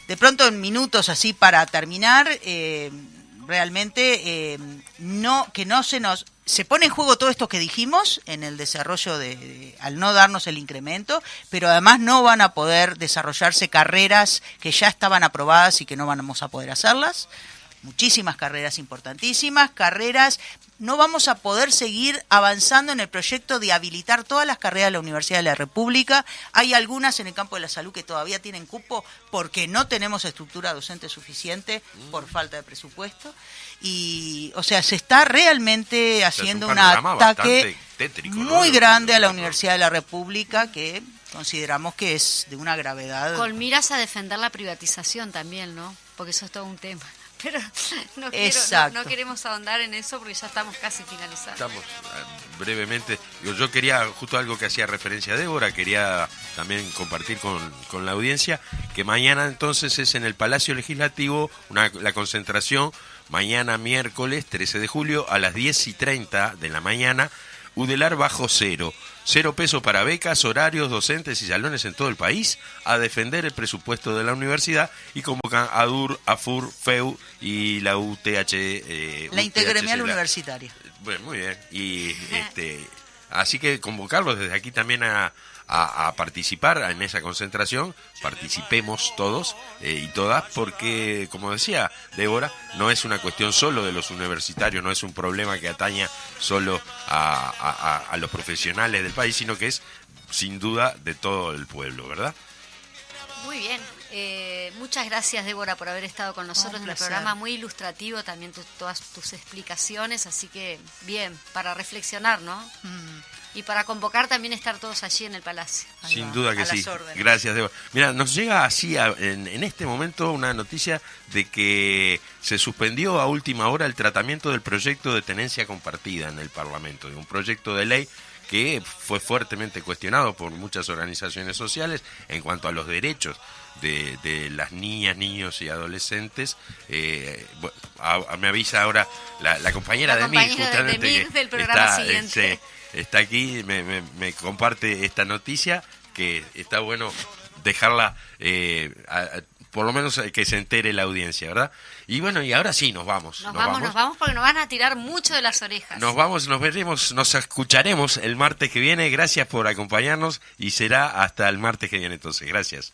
[SPEAKER 9] De pronto, en minutos así para terminar, realmente se pone en juego todo esto que dijimos en el desarrollo al no darnos el incremento, pero además no van a poder desarrollarse carreras que ya estaban aprobadas y que no vamos a poder hacerlas. Muchísimas carreras importantísimas, no vamos a poder seguir avanzando en el proyecto de habilitar todas las carreras de la Universidad de la República. Hay algunas en el campo de la salud que todavía tienen cupo porque no tenemos estructura docente suficiente por falta de presupuesto. Y, o sea, se está realmente haciendo un ataque tétrico, muy grande a la Universidad de la República, que consideramos que es de una gravedad.
[SPEAKER 5] Con miras a defender la privatización también, ¿no? Porque eso es todo un tema. Pero no queremos ahondar en eso porque ya estamos casi finalizando.
[SPEAKER 4] Estamos brevemente. Yo quería, justo algo que hacía referencia a Débora, quería también compartir con la audiencia, que mañana entonces es en el Palacio Legislativo la concentración, mañana miércoles 13 de julio a las 10:30 de la mañana, UDELAR bajo cero. 0 pesos para becas, horarios, docentes y salones en todo el país, a defender el presupuesto de la universidad, y convocan a ADUR, AFUR, FEU y la UTH.
[SPEAKER 9] La Intergremial Universitaria.
[SPEAKER 4] Bueno, muy bien. Y así que convocarlos desde aquí también a participar en esa concentración. Participemos todos y todas, porque, como decía Débora, no es una cuestión solo de los universitarios, no es un problema que ataña solo a los profesionales del país, sino que es sin duda de todo el pueblo, ¿verdad?
[SPEAKER 5] Muy bien. Muchas gracias, Débora, por haber estado con nosotros en el programa, muy ilustrativo también todas tus explicaciones, así que bien, para reflexionar, ¿no? Y para convocar también estar todos allí en el Palacio.
[SPEAKER 4] Sin duda que sí. Gracias, Débora. Mira, nos llega así en este momento una noticia de que se suspendió a última hora el tratamiento del proyecto de tenencia compartida en el Parlamento, de un proyecto de ley que fue fuertemente cuestionado por muchas organizaciones sociales en cuanto a los derechos de las niñas, niños y adolescentes. Me avisa ahora la compañera de Mir, justamente,
[SPEAKER 5] de Mir, del programa siguiente.
[SPEAKER 4] Está aquí, me comparte esta noticia, que está bueno dejarla, por lo menos que se entere la audiencia, ¿verdad? Y bueno, y ahora sí, nos vamos.
[SPEAKER 5] Nos vamos porque nos van a tirar mucho de las orejas.
[SPEAKER 4] Nos vamos, nos veremos, nos escucharemos el martes que viene. Gracias por acompañarnos y será hasta el martes que viene entonces. Gracias.